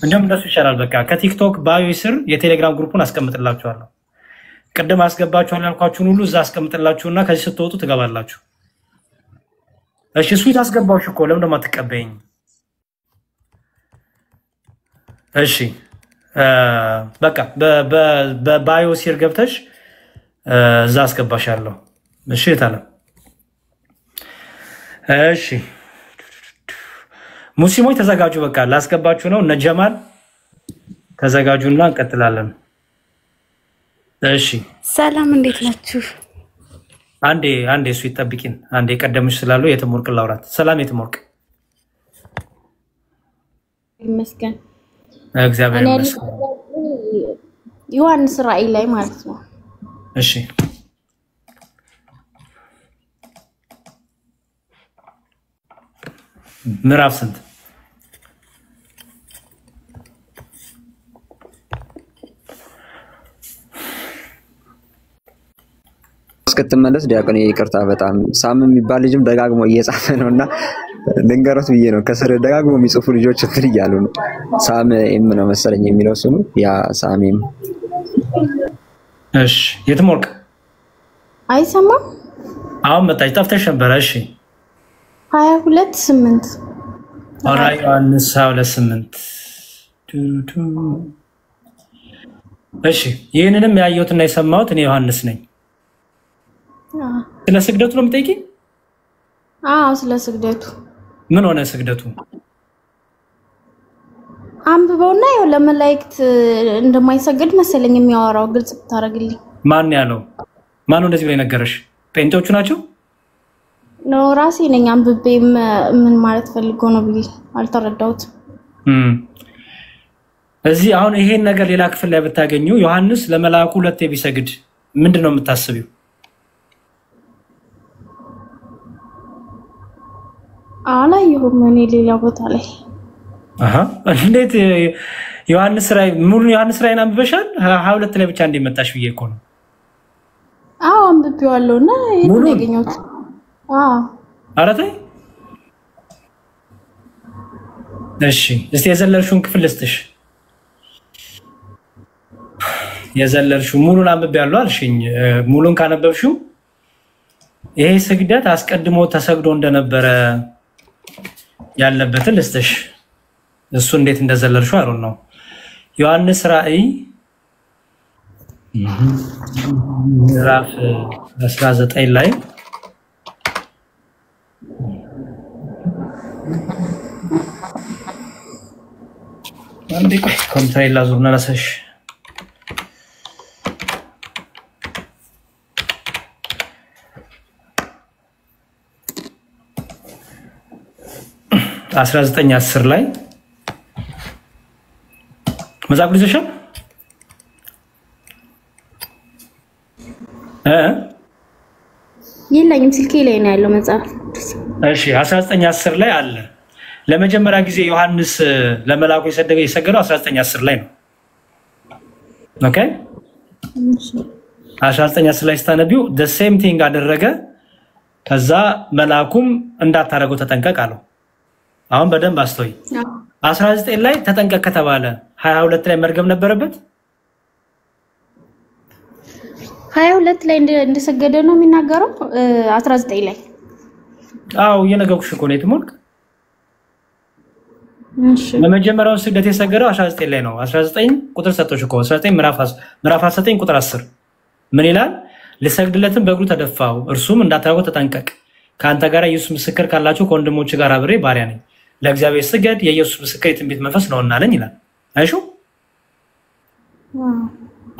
እንደምደሱ ይሻላል በቃ ከቲክቶክ ባዮ ስር የቴሌግራም ግሩፑን አስቀምጥላችኋለሁ ቀደም አስገባችኋለሁ ያልኳችሁን ሁሉ እዛ አስቀምጥላችሁና ከዚህ ስትወጡ ትገባላችሁ እሺ ስዊት አስገባውሽ እኮ ለምን ደማ ተቀበይኝ እሺ በቃ በባዮ ስር ገብተሽ እዛ አስገባሻለሁ እሺ ታላ እሺ ሙስሊሞች ተዘጋጁ በቃ ላስገባችሁ ነው እነ ጀማል ተዘጋጁና እንቀጥላለን እሺ ሰላም እንዴት ናችሁ አንዴ እሱ ይጠብቂን አንዴ ቀደምሽ ስላሉ የተሞርቅ ላውራት ሰላም የተሞርቅ ይመስገን እግዚአብሔር ይመስገን። ዮሐንስ ራእይ ላይ ማለት ነው። እሺ ምዕራፍ ስንት? እስክትመለስ ዲያቆን ይቅርታ፣ በጣም ሳም የሚባል ልጅም ደጋግሞ እየጻፈ ነውና ልንገሮት ብዬ ነው። ከስር ደጋግሞ የሚጽፉ ልጆች እንትን እያሉ ነው። ሳም ኤም ነው መሰለኝ የሚለው ስሙ፣ ያ ሳሚም። እሺ የትም ወርቅ አይሰማም? አሁን መጣች፣ ጠፍተሽ ነበር። እሺ 22:8 ራዕይ ዮሐንስ 22:8 እሺ ይሄንንም ያየሁትና የሰማሁት እኔ ዮሐንስ ነኝ። ስለ ስግደቱ ነው የምጠይቂኝ? አዎ ስለ ስግደቱ። ምን ሆነ ስግደቱ? አንብበውና ያው ለመላእክት እንደማይሰግድ መሰለኝ የሚያወራው፣ ግልጽ ብታረግልኝ። ማን ያለው? ማን እንደዚህ ብሎ ነገረሽ? ጴንጤዎቹ ናቸው? ነው ራሴ ነኝ አንብቤም ምን ማለት ፈልጎ ነው ብዬ አልተረዳሁትም። እዚህ አሁን ይሄን ነገር ሌላ ክፍል ላይ ብታገኙ ዮሐንስ ለመላእኩ ሁለቴ ቢሰግድ ምንድነው የምታስቢው? አላየሁም እኔ ሌላ ቦታ ላይ። እንዴት ዮሐንስ ራእይ ሙሉ ዮሐንስ ራእይን አንብበሻል? 22 ላይ ብቻ እንደመጣሽ ብዬ እኮ ነው። አዎ አንብቤዋለሁና ይሄን ያገኘሁት። ኧረ ተይ። እሺ እስቲ የዘለልሽውን ክፍል ልስጥሽ። የዘለልሽው ሙሉን አንብቤያለሁ አልሽኝ። ሙሉን ካነበብሽው ይሄ ስግደት አስቀድሞ ተሰግዶ እንደነበረ ያለበትን ልስጥሽ። እሱ እንዴት እንደዘለልሽው አይሮን ነው። ዮሐንስ ራእይ ምዕራፍ 19 ላይ አንዴ ቆይ ኮምፒውተር ላዙርና ላሳይሽ። አስራ 19:10 ላይ መጽሐፍ ልዘሻል የለኝም ስልኬ ላይ ነው ያለው መጽሐፍ። እሺ 19:10 ላይ አለ። ለመጀመሪያ ጊዜ ዮሐንስ ለመላኩ የሰገደው 19:10 ላይ ነው። ኦኬ 19:10 ላይ ስታነቢው the same thing አደረገ። ከዛ መላኩም እንዳታረገው ተጠንቀቅ አለው። አሁን በደንብ አስተውይ። 19 ላይ ተጠንቀቅ ከተባለ 22 ላይ መርገም ነበረበት። 22 ላይ እንደሰገደ ነው የሚናገረው። 19 ላይ አው እየነገርኩሽ እኮ ነው የትሞልክ። እሺ ለመጀመሪያው ስግደት የሰገደው 19 ላይ ነው። 19 ቁጥር ሰጥቶሽ እኮ 19 ምዕራፍ 19 ቁጥር 10 ምን ይላል? ልሰግድለትም በእግሩ ተደፋው፣ እርሱም እንዳታረገው ተጠንቀቅ፣ ከአንተ ጋር ኢየሱስ ምስክር ካላችሁ ከወንድሞች ጋር አብሬ ባሪያ ነኝ፣ ለእግዚአብሔር ስገድ፣ የኢየሱስ ምስክር የትንቢት መንፈስ ነውና አለኝ ይላል። አይሹ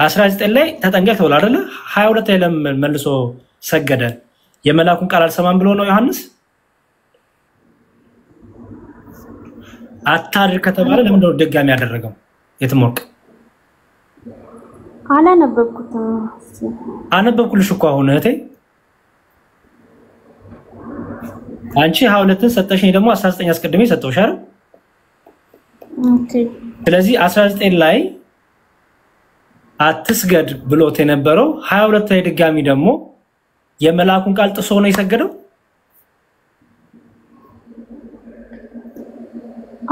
19 ላይ ተጠንቀቅ ተብሎ አይደለ? 22 ላይ መልሶ ሰገደ። የመላኩን ቃል አልሰማም ብሎ ነው ዮሐንስ። አታድር ከተባለ ለምን ነው ድጋሚ ያደረገው? የትሞርቅ አላነበብኩትም። አነበብኩልሽ እኮ አሁን እህቴ። አንቺ 22ን ሰጠሽኝ ደግሞ 19 አስቀድሜ ሰጠውሽ አይደል? ኦኬ። ስለዚህ 19 ላይ አትስገድ ብሎት የነበረው 22 ላይ ድጋሚ ደግሞ የመላኩን ቃል ጥሶ ነው የሰገደው።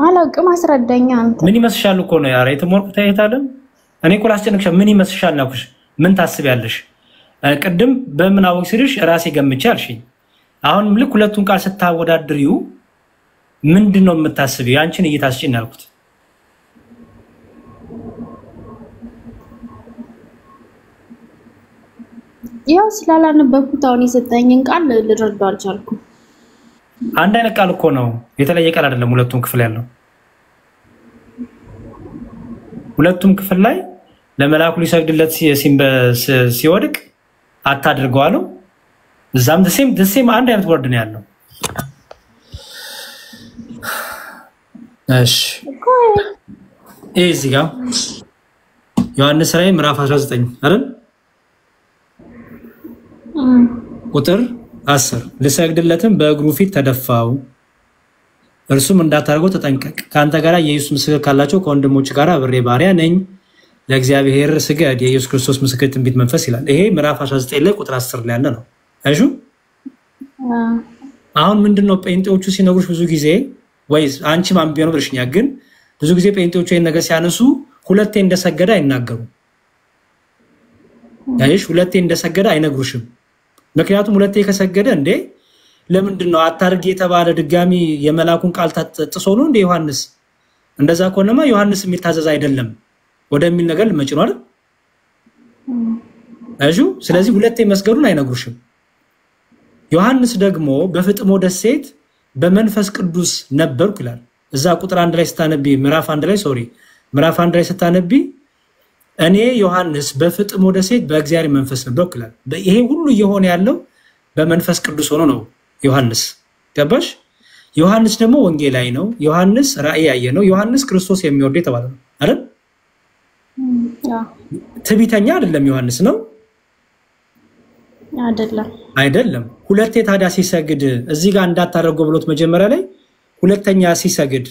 አላውቅም፣ አስረዳኝ አንተ። ምን ይመስልሻል እኮ ነው ያሬ የተሞርኩ ታይታለም። እኔ እኮ ላስጨንቅሽ። ምን ይመስልሻል ናኩሽ? ምን ታስቢያለሽ? ቅድም በምን አወቅሽልሽ? ራሴ ገምቼ አልሽኝ። አሁንም ልክ ሁለቱን ቃል ስታወዳድሪው ምንድነው የምታስቢው? ያንቺን እይታስጭን ያልኩት ያው ስላላነበብኩት አሁን የሰጠኝን ቃል ልረዳው አልቻልኩም። አንድ አይነት ቃል እኮ ነው፣ የተለየ ቃል አይደለም። ሁለቱም ክፍል ያለው ሁለቱም ክፍል ላይ ለመላኩ ሊሰግድለት ሲወድቅ አታድርገው አለው። እዛም ደሴም አንድ አይነት ወርድ ነው ያለው። እሺ እዚህ ጋር ዮሐንስ ራእይ ምዕራፍ 19 አይደል? ቁጥር 10 ልሰግድለትም በእግሩ ፊት ተደፋው፣ እርሱም እንዳታደርገው ተጠንቀቅ፣ ከአንተ ጋር የኢየሱስ ምስክር ካላቸው ከወንድሞች ጋር አብሬ ባሪያ ነኝ፣ ለእግዚአብሔር ስገድ፣ የኢየሱስ ክርስቶስ ምስክር ትንቢት መንፈስ ይላል። ይሄ ምዕራፍ 19 ላይ ቁጥር 10 ላይ ያለ ነው። አይሹ አሁን ምንድነው ጴንጤዎቹ ሲነግሩሽ ብዙ ጊዜ ወይስ አንቺ ማን ቢሆን ብለሽኛ፣ ግን ብዙ ጊዜ ጴንጤዎቹ ይሄን ነገር ሲያነሱ ሁለቴ እንደሰገደ አይናገሩም። አይሽ ሁለቴ እንደሰገደ አይነግሩሽም። ምክንያቱም ሁለቴ ከሰገደ እንዴ ለምንድነው አታርግ የተባለ ድጋሚ የመላኩን ቃል ተጥሶ ነው እንዴ ዮሐንስ? እንደዛ ከሆነማ ዮሐንስ የሚታዘዝ አይደለም ወደሚል ነገር ልመጭ ነው አይደል? አይሹ ስለዚህ ሁለቴ መስገዱን አይነግሩሽም። ዮሐንስ ደግሞ በፍጥሞ ደሴት በመንፈስ ቅዱስ ነበርኩ ይላል። እዛ ቁጥር 1 ላይ ስታነቢ ምዕራፍ 1 ላይ ስታነቢ እኔ ዮሐንስ በፍጥሞ ደሴት በእግዚአብሔር መንፈስ ነበርኩ ይላል። ይሄ ሁሉ እየሆነ ያለው በመንፈስ ቅዱስ ሆኖ ነው ዮሐንስ። ገባሽ? ዮሐንስ ደግሞ ወንጌላዊ ነው። ዮሐንስ ራእይ ያየ ነው። ዮሐንስ ክርስቶስ የሚወድ የተባለ ነው አይደል? ትዕቢተኛ አይደለም ዮሐንስ ነው አይደለም። ሁለቴ ታዲያ ሲሰግድ እዚህ ጋር እንዳታደርገው ብሎት መጀመሪያ ላይ ሁለተኛ ሲሰግድ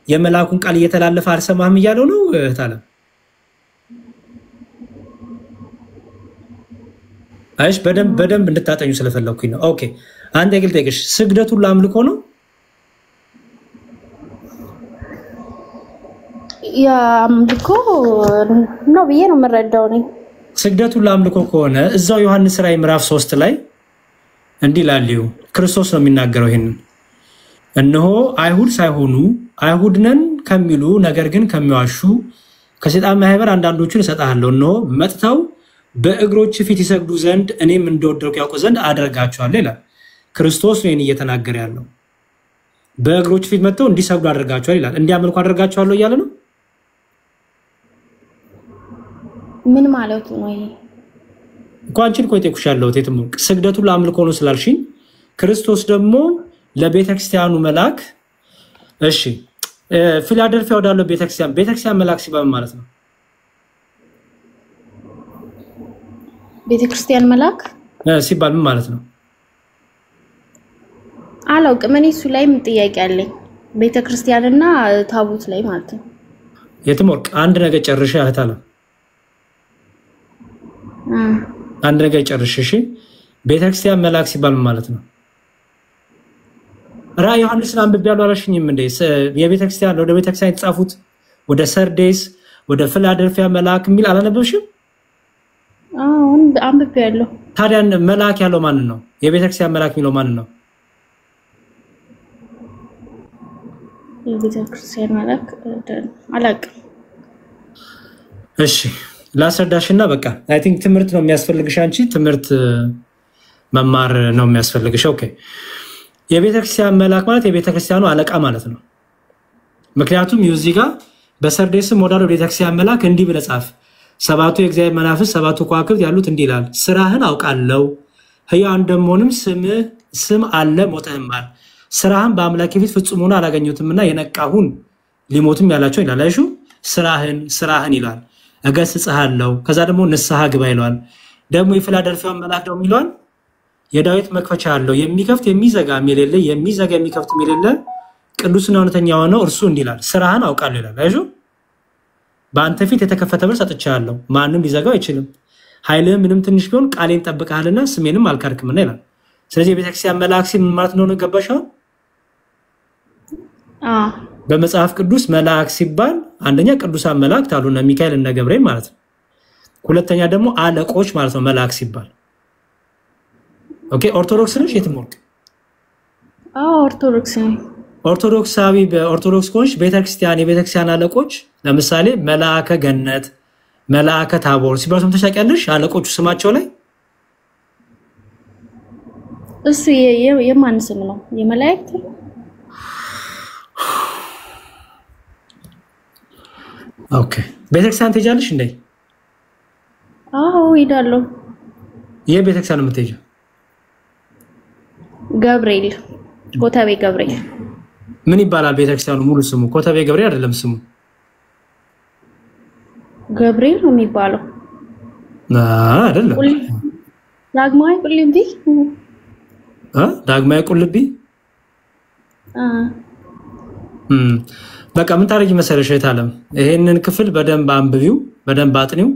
የመላኩን ቃል እየተላለፈ አልሰማህም እያለው ነው ታለም። አይሽ በደንብ እንድታጠኙ ስለፈለኩኝ ነው። ኦኬ አንተ ግል ጠይቅሽ፣ ስግደቱ ለአምልኮ ነው? ያ አምልኮ ነው ብዬ ነው የምረዳው ነኝ። ስግደቱ ለአምልኮ ከሆነ እዛው ዮሐንስ ራእይ ምዕራፍ 3 ላይ እንዲህ ይላል። ክርስቶስ ነው የሚናገረው ይሄንን። እነሆ አይሁድ ሳይሆኑ አይሁድ ነን ከሚሉ ነገር ግን ከሚዋሹ ከሰይጣን ማህበር አንዳንዶቹን እሰጣለሁ። እነሆ መጥተው በእግሮች ፊት ይሰግዱ ዘንድ እኔም እንደወደድኩ ያውቁ ዘንድ አደርጋቸዋለሁ ይላል። ክርስቶስ ነው እየተናገረ ያለው። በእግሮች ፊት መጥተው እንዲሰግዱ አደርጋቸዋለሁ ይላል። እንዲያመልኩ አደርጋቸዋለሁ እያለ ነው። ምን ማለት ነው ይሄ? እንኳን ቆይቴኩሻለሁ ተትሙ ስግደቱ ለአምልኮ ነው ስላልሽኝ ክርስቶስ ደግሞ ለቤተክርስቲያኑ መልአክ እሺ ፊላደልፊያ ወዳለው ቤተክርስቲያን መልአክ ሲባል ማለት ነው። ቤተክርስቲያን መልአክ ሲባል ምን ማለት ነው? አላውቅም። እኔ እሱ ላይ ምን ጥያቄ አለኝ። ቤተክርስቲያንና ታቦት ላይ ማለት ነው። የትሞርቅ አንድ ነገር ጨርሼ አህታለ አንድ ነገር ጨርሼ እሺ ቤተክርስቲያን መልአክ ሲባል ምን ማለት ነው? ራእይ ዮሐንስን አንብቤያለሁ አላልሽኝም እንዴ? የቤተክርስቲያን ወደ ቤተክርስቲያን የተጻፉት ወደ ሰርዴስ ወደ ፊላደልፊያ መልአክ የሚል አላነበብሽም? አሁን አንብቤያለሁ። ታዲያ መልአክ ያለው ማን ነው? የቤተክርስቲያን መልአክ የሚለው ማን ነው? የቤተክርስቲያን መልአክ አላውቅም። እሺ ላስረዳሽና በቃ አይ ቲንክ ትምህርት ነው የሚያስፈልግሽ። አንቺ ትምህርት መማር ነው የሚያስፈልግሽ። ኦኬ የቤተክርስቲያን መልአክ ማለት የቤተክርስቲያኑ አለቃ ማለት ነው። ምክንያቱም እዚህ ጋር በሰርዴስም ወዳለው ቤተክርስቲያን መልአክ እንዲህ ብለህ ጻፍ፣ ሰባቱ የእግዚአብሔር መናፍስት ሰባቱ ከዋክብት ያሉት እንዲህ ይላል፣ ስራህን አውቃለሁ፣ ሕያው እንደምሆንም ስም አለ፣ ሞተህማል፣ ስራህን በአምላኬ ፊት ፍጹም ሆኖ አላገኘሁትምና የነቃሁን ሊሞቱም ያላቸው ይላል። አይሹ ስራህን ይላል፣ እገስጽሃለሁ፣ ከዛ ደግሞ ንስሐ ግባ ይለዋል። ደግሞ የፊላደልፊያውን መልአክ ደግሞ ይለዋል የዳዊት መክፈቻ አለው፣ የሚከፍት የሚዘጋ የሌለ የሚዘጋ የሚከፍት የሌለ ቅዱስና እውነተኛ ሆነው እርሱ እንዲህ ይላል፣ ስራህን አውቃለሁ ይላል። አይሹ በአንተ ፊት የተከፈተ በር ሰጥቻለሁ፣ ማንም ሊዘጋው አይችልም። ኃይልህ ምንም ትንሽ ቢሆን ቃሌን ጠብቀሃልና ስሜንም አልካድክምና ይላል። ስለዚህ የቤተክርስቲያን መልአክ ሲል ምን ማለት ነው? ገባሽ? በመጽሐፍ ቅዱስ መልአክ ሲባል አንደኛ ቅዱሳን መላእክት አሉና ሚካኤል እና ገብርኤል ማለት ነው። ሁለተኛ ደግሞ አለቆች ማለት ነው መልአክ ሲባል። ኦኬ ኦርቶዶክስ ነሽ? የትሞርክ? ኦርቶዶክስ ነኝ። ኦርቶዶክሳዊ በኦርቶዶክስ ኮንሽ ቤተክርስቲያን የቤተክርስቲያን አለቆች ለምሳሌ መልአከ ገነት፣ መልአከ ታቦር ሲባሉ ተሻቀያለሽ? አለቆቹ ስማቸው ላይ እሱ የማን ስም ነው? የመላእክት? ኦኬ ቤተክርስቲያን ትሄጃለሽ እንዴ? አዎ ሄዳለሁ። የቤተክርስቲያን የምትሄጂው? ገብርኤል፣ ኮተቤ ገብርኤል። ምን ይባላል ቤተክርስቲያኑ ሙሉ ስሙ? ኮተቤ ገብርኤል አይደለም ስሙ። ገብርኤል ነው የሚባለው አይደለም ዳግማዊ ቁልቢ ዳግማዊ ቁልቢ በቃ ምን ታረጊ መሰለሽ የታለም ይሄንን ክፍል በደንብ አንብቢው በደንብ አጥኒው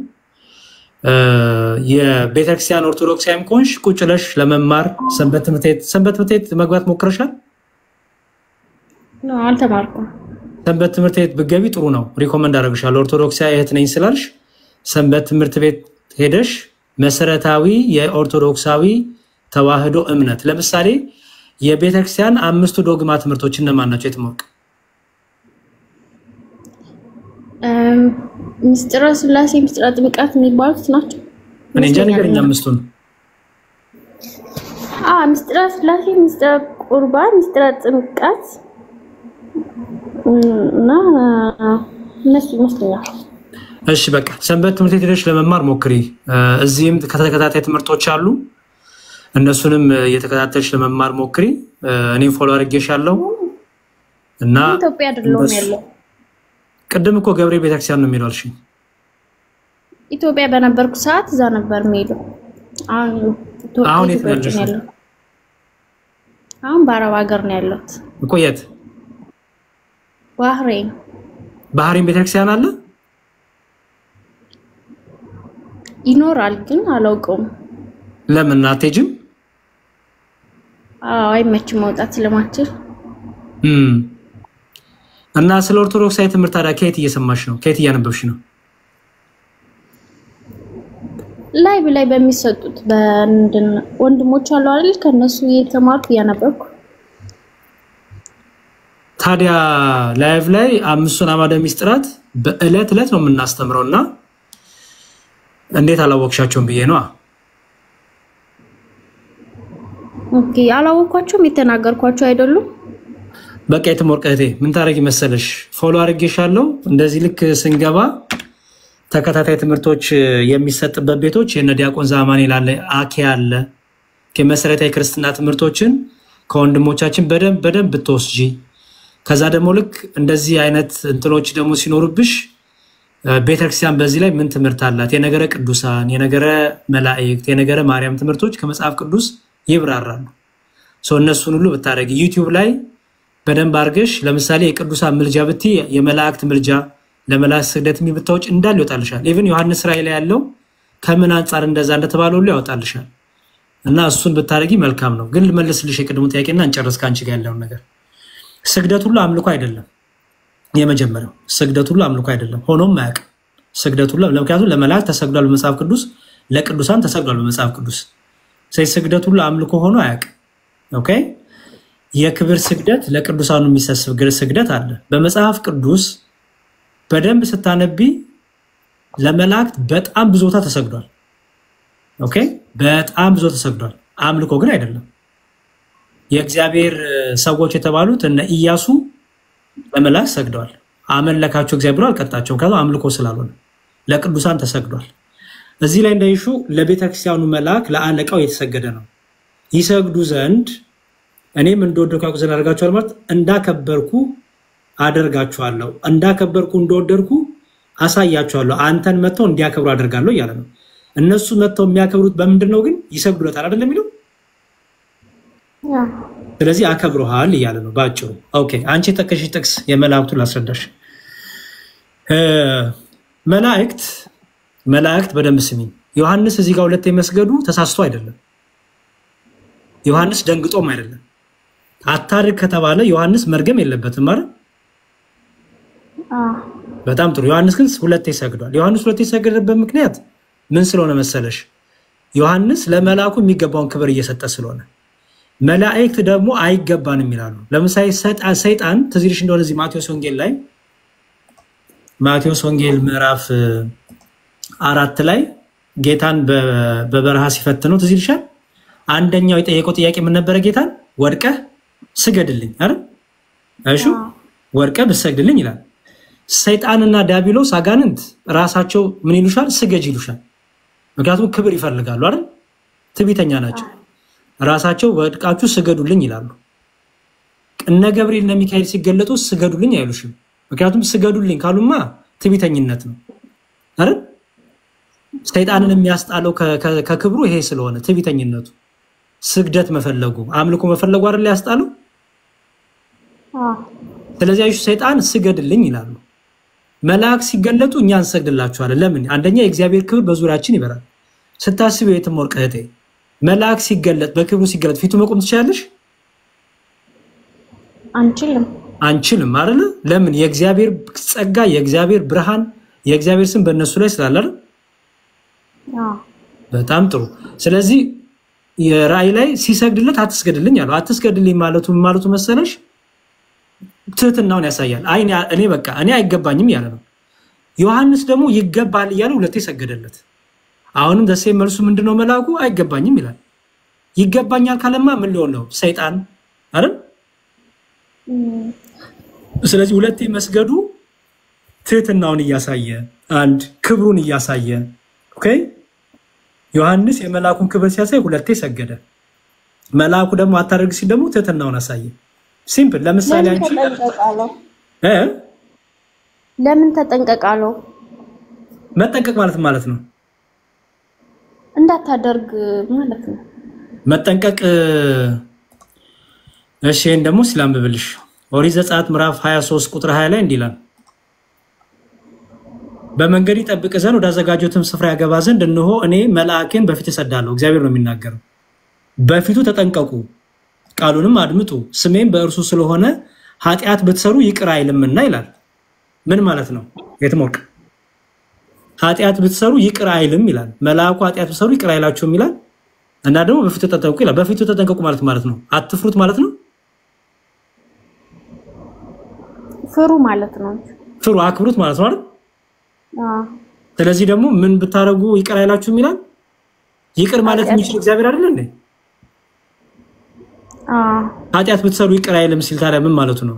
የቤተክርስቲያን ኦርቶዶክሳዊም ኮንሽ ቁጭለሽ ለመማር ሰንበት ትምህርት ቤት መግባት ሞክረሻል ነው አልተማርኩም ሰንበት ትምህርት ቤት ብትገቢ ጥሩ ነው ሪኮመንድ አደርግሻለሁ ኦርቶዶክሳዊ እህት ነኝ ስላልሽ ሰንበት ትምህርት ቤት ሄደሽ መሰረታዊ የኦርቶዶክሳዊ ተዋህዶ እምነት ለምሳሌ የቤተክርስቲያን 5 ዶግማ ትምህርቶች እነማን ናቸው የተማርኩ ምስጢረ ሥላሴ ምስጢረ ጥምቀት የሚባሉት ናቸው እኔ እንጃ ንገረኝ አምስቱን ምስጢረ ሥላሴ ምስጢረ ቁርባን ምስጢረ ጥምቀት እና እነሱ ይመስለኛል እሺ በቃ ሰንበት ትምህርት ቤት ሄደሽ ለመማር ሞክሪ እዚህም ከተከታታይ ትምህርቶች አሉ እነሱንም የተከታተልሽ ለመማር ሞክሪ እኔም ፎሎ አድርጌሻለሁ እና ኢትዮጵያ አይደለም ያለው ቀደም እኮ ገብርኤል ቤተክርስቲያን ነው የሚሏልሽ ኢትዮጵያ በነበርኩ ሰዓት እዛ ነበር የሚሄደው አሁን የት ነሽ አሁን በአረብ ሀገር ነው ያለሁት እኮ የት ባህሬን ቤተክርስቲያን አለ ይኖራል ግን አላውቀውም ለምን አትሄጂም አይመችም መውጣት ስለማትችል እና ስለ ኦርቶዶክሳዊ ትምህርት ታዲያ ከየት እየሰማሽ ነው ከየት እያነበብሽ ነው ላይ በሚሰጡት ወንድሞች አሉ አይደል ከነሱ እየተማርኩ እያነበብኩ ታዲያ ላይቭ ላይ 5 አማደ ሚስጥራት በእለት ነው የምናስተምረውና እንዴት አላወቅሻቸውም ብዬ ነው ኦኬ አላወቅኳቸውም የተናገርኳቸው አይደሉም በቃ የተሞርቀቴ ምን ታረጊ መሰለሽ ፎሎ አድርጌሻለሁ እንደዚህ ልክ ስንገባ ተከታታይ ትምህርቶች የሚሰጥበት ቤቶች የነ ዲያቆን ዛማኔ ላለ አኬ አለ ከመሰረታዊ ክርስትና ትምህርቶችን ከወንድሞቻችን በደንብ ብትወስጂ ከዛ ደግሞ ልክ እንደዚህ አይነት እንትኖች ደግሞ ሲኖርብሽ ቤተክርስቲያን በዚህ ላይ ምን ትምህርት አላት የነገረ ቅዱሳን የነገረ መላእክት የነገረ ማርያም ትምህርቶች ከመጽሐፍ ቅዱስ ይብራራሉ እነሱን ሁሉ ብታረጊ ዩቲዩብ ላይ በደንብ አርገሽ ለምሳሌ የቅዱሳን ምልጃ ብቲ የመላእክት ምልጃ ለመላእክት ስግደት የሚብታዎች እንዳል ይወጣልሻል ኢቭን ዮሐንስ ራእይ ላይ ያለው ከምን አንፃር እንደዛ እንደተባለው ሁሉ ያወጣልሻል እና እሱን ብታረጊ መልካም ነው ግን ልመልስልሽ የቅድሙ ጥያቄና እንጨርስ ካንቺ ጋር ያለው ነገር ስግደት ሁሉ አምልኮ አይደለም የመጀመሪያው ስግደት ሁሉ አምልኮ አይደለም ሆኖም ማያቅ ስግደት ሁሉ ለምክንያቱም ለመላእክት ተሰግዷል በመጽሐፍ ቅዱስ ለቅዱሳን ተሰግዷል በመጽሐፍ ቅዱስ ስግደት ሁሉ አምልኮ ሆኖ አያቅ ኦኬ የክብር ስግደት ለቅዱሳኑ የሚሰስብ ስግደት አለ በመጽሐፍ ቅዱስ በደንብ ስታነቢ ለመላእክት በጣም ብዙታ ተሰግዷል ኦኬ በጣም ብዙ ተሰግዷል አምልኮ ግን አይደለም የእግዚአብሔር ሰዎች የተባሉት እነ ኢያሱ ለመላእክት ሰግደዋል አመለካቸው እግዚአብሔር አልቀጣቸው ካሉ አምልኮ ስላልሆነ ለቅዱሳን ተሰግዷል እዚህ ላይ እንደይሹ ለቤተክርስቲያኑ መልአክ ለአለቃው የተሰገደ ነው ይሰግዱ ዘንድ እኔም እንደወደድኩ ያውቁ ዘንድ አደርጋቸዋለሁ ማለት እንዳከበርኩ አደርጋቸዋለሁ እንዳከበርኩ እንደወደድኩ አሳያቸዋለሁ አንተን መተው እንዲያከብሩ አደርጋለሁ እያለ ነው እነሱ መተው የሚያከብሩት በምንድነው ግን ይሰግዱለታል አይደል የሚለው ስለዚህ አከብሩሃል እያለ ነው ባጭሩ ኦኬ አንቺ ተከሽ ጥቅስ የመላእክቱን ላስረዳሽ መላእክት በደንብ ስሚ ዮሐንስ እዚህ ጋር ሁለት የመስገዱ ተሳስቶ አይደለም ዮሐንስ ደንግጦም አይደለም አታርግ ከተባለ ዮሐንስ መርገም የለበትም ማለት በጣም ጥሩ ዮሐንስ ግን ሁለት ይሰግዳል ዮሐንስ ሁለት ይሰግድበት ምክንያት ምን ስለሆነ መሰለሽ ዮሐንስ ለመላእኩ የሚገባውን ክብር እየሰጠ ስለሆነ መላእክት ደግሞ አይገባንም ይላሉ ለምሳሌ ሰይጣን ተዚልሽ እንደሆነ እዚህ ማቴዎስ ወንጌል ምዕራፍ 4 ላይ ጌታን በበረሃ ሲፈትነው ተዚልሻል አንደኛው የጠየቀው ጥያቄ ምን ነበር ጌታን ወድቀህ ስገድልኝ አይደል እሺ ወድቀህ ብሰግድልኝ ይላል ሰይጣንና ዲያብሎስ አጋንንት ራሳቸው ምን ይሉሻል ስገጅ ይሉሻል ምክንያቱም ክብር ይፈልጋሉ አይደል ትዕቢተኛ ናቸው ራሳቸው ወድቃችሁ ስገዱልኝ ይላሉ እነ ገብርኤልና ሚካኤል ሲገለጡ ስገዱልኝ አይሉሽም ምክንያቱም ስገዱልኝ ካሉማ ትዕቢተኝነት ነው አይደል? ሰይጣንን የሚያስጣለው ከክብሩ ይሄ ስለሆነ ትዕቢተኝነቱ፣ ስግደት መፈለጉ፣ አምልኮ መፈለጉ አይደል ያስጣለው? ስለዚህ አይሹ ሰይጣን ስገድልኝ ይላሉ። መላእክት ሲገለጡ እኛ እንሰግድላቸዋለን። ለምን? አንደኛ የእግዚአብሔር ክብር በዙሪያችን ይበራል። ስታስበው የትም ወርቅ እህቴ መልአክ ሲገለጥ በክብሩ ሲገለጥ ፊቱ መቆም ትችላለሽ? አንችልም አይደል? ለምን? የእግዚአብሔር ጸጋ፣ የእግዚአብሔር ብርሃን፣ የእግዚአብሔር ስም በእነሱ ላይ ስላለ አይደል? በጣም ጥሩ። ስለዚህ የራእይ ላይ ሲሰግድለት አትስገድልኝ አለው። አትስገድልኝ ማለቱ መሰለሽ ትህትናውን ያሳያል። እኔ በቃ እኔ አይገባኝም ያለ ነው። ዮሐንስ ደግሞ ይገባል እያለ ሁለቴ ሰገደለት። አሁንም ደሴ መልሱ ምንድነው? መልአኩ አይገባኝም ይላል። ይገባኛል ካለማ ምን ሊሆን ነው? ሰይጣን አይደል? ስለዚህ ሁለቴ መስገዱ ትህትናውን እያሳየ አንድ ክብሩን እያሳየ ኦኬ። ዮሐንስ የመልአኩን ክብር ሲያሳይ ሁለቴ ሰገደ። መልአኩ ደግሞ አታደርግ ሲል ደግሞ ትህትናውን አሳየ። ሲምፕል። ለምሳሌ አንቺ ለምን ተጠንቀቃለው? መጠንቀቅ ማለት ነው እንዳታደርግ ማለት ነው መጠንቀቅ። እሺ እንደሞ ስላምብልሽ ኦሪት ዘጸአት ምዕራፍ 23 ቁጥር 20 ላይ እንዲላል በመንገድ ይጠብቅ ዘንድ ወደ አዘጋጀሁትም ስፍራ ያገባ ዘንድ እነሆ እኔ መልአኬን በፊት እሰዳለሁ። እግዚአብሔር ነው የሚናገረው። በፊቱ ተጠንቀቁ፣ ቃሉንም አድምጡ፣ ስሜን በእርሱ ስለሆነ ኃጢአት ብትሰሩ ይቅር አይልምና ይላል። ምን ማለት ነው? የትሞቅ ኃጢአት ብትሰሩ ይቅር አይልም ይላል። መልአኩ ኃጢአት ብትሰሩ ይቅር አይላችሁም ይላል። እና ደግሞ በፊቱ ተጠንቀቁ ይላል። በፊቱ ተጠንቀቁ ማለት ነው አትፍሩት ማለት ነው። ፍሩ ማለት ነው። ፍሩ አክብሩት ማለት ነው አይደል? ስለዚህ ደግሞ ምን ብታረጉ ይቅር አይላችሁም ይላል። ይቅር ማለት የሚችል እግዚአብሔር አይደል እንዴ? ኃጢአት ብትሰሩ ይቅር አይልም ሲል ታዲያ ምን ማለቱ ነው?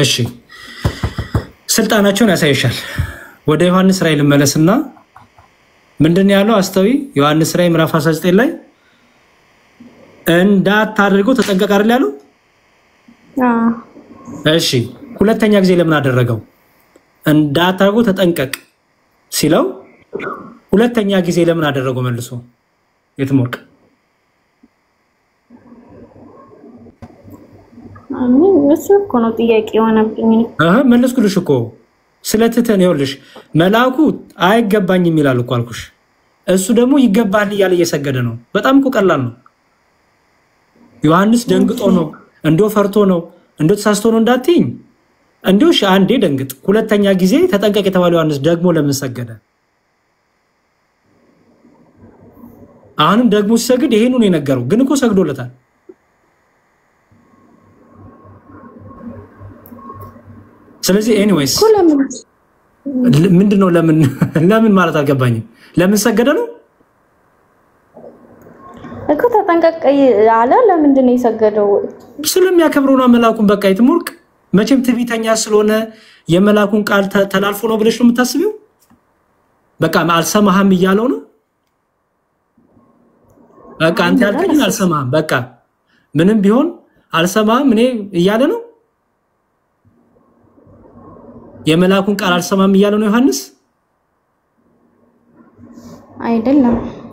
እሺ ስልጣናቸውን ያሳይሻል። ወደ ዮሐንስ ራእይ ልመለስና ምንድነው ያለው? አስተዊ ዮሐንስ ራእይ ምዕራፍ 19 ላይ እንዳታደርገው ተጠንቀቅ አይደል ያለው? እሺ ሁለተኛ ጊዜ ለምን አደረገው? እንዳታደርገው ተጠንቀቅ ሲለው ሁለተኛ ጊዜ ለምን አደረገው? መልሶ የትሞቅ እሱ እኮ ነው ጥያቄ የሆነብኝ። መለስኩልሽ እኮ ስለትተን ይኸውልሽ መልአኩ አይገባኝም ይላል እኮ አልኩሽ። እሱ ደግሞ ይገባል እያለ እየሰገደ ነው። በጣም እኮ ቀላል ነው። ዮሐንስ ደንግጦ ነው እንዶ ፈርቶ ነው እንዶ ተሳስቶ ነው እንዳትይኝ። እንዶሽ አንዴ ደንግጥ፣ ሁለተኛ ጊዜ ተጠንቀቅ የተባለው ዮሐንስ ደግሞ ለምን ሰገደ? አሁንም ደግሞ ሲሰግድ ይሄን ነው የነገረው። ግን እኮ ሰግዶለታል። ስለዚህ ኤኒዌይስ ምንድነው ለምን ማለት አልገባኝም። ለምን ሰገደ ነው እኮ ተጠንቀቅ አለ። ለምንድን ነው የሰገደው? ስለሚያከብረው ነው መልአኩን። በቃ ይትሞርቅ መቼም ትዕቢተኛ ስለሆነ የመልአኩን ቃል ተላልፎ ነው ብለሽ ነው የምታስቢው? በቃ አልሰማህም እያለው ነው። በቃ አንተ ያልከኝ አልሰማህም፣ በቃ ምንም ቢሆን አልሰማህም እኔ እያለ ነው። የመልአኩን ቃል አልሰማም እያለ ነው ዮሐንስ።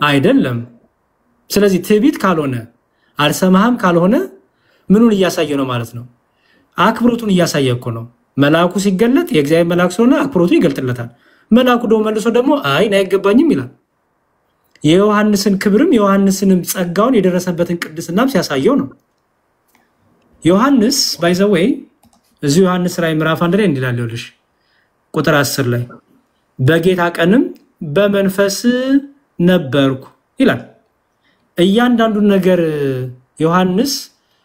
አይደለም። ስለዚህ ትዕቢት ካልሆነ አልሰማህም ካልሆነ ምኑን እያሳየ ነው ማለት ነው? አክብሮቱን እያሳየ እኮ ነው። መልአኩ ሲገለጥ የእግዚአብሔር መልአክ ስለሆነ አክብሮቱን ይገልጥለታል። መልአኩ ደግሞ መልሶ ደግሞ አይ አይገባኝም ይላል። የዮሐንስን ክብርም የዮሐንስንም ጸጋውን የደረሰበትን ቅድስናም ሲያሳየው ነው። ዮሐንስ ባይ ዘ ዌይ እዚሁ ዮሐንስ ራእይ ምዕራፍ 1 ላይ እንዲላል ይኸውልሽ ቁጥር 10 ላይ በጌታ ቀንም በመንፈስ ነበርኩ ይላል። እያንዳንዱን ነገር ዮሐንስ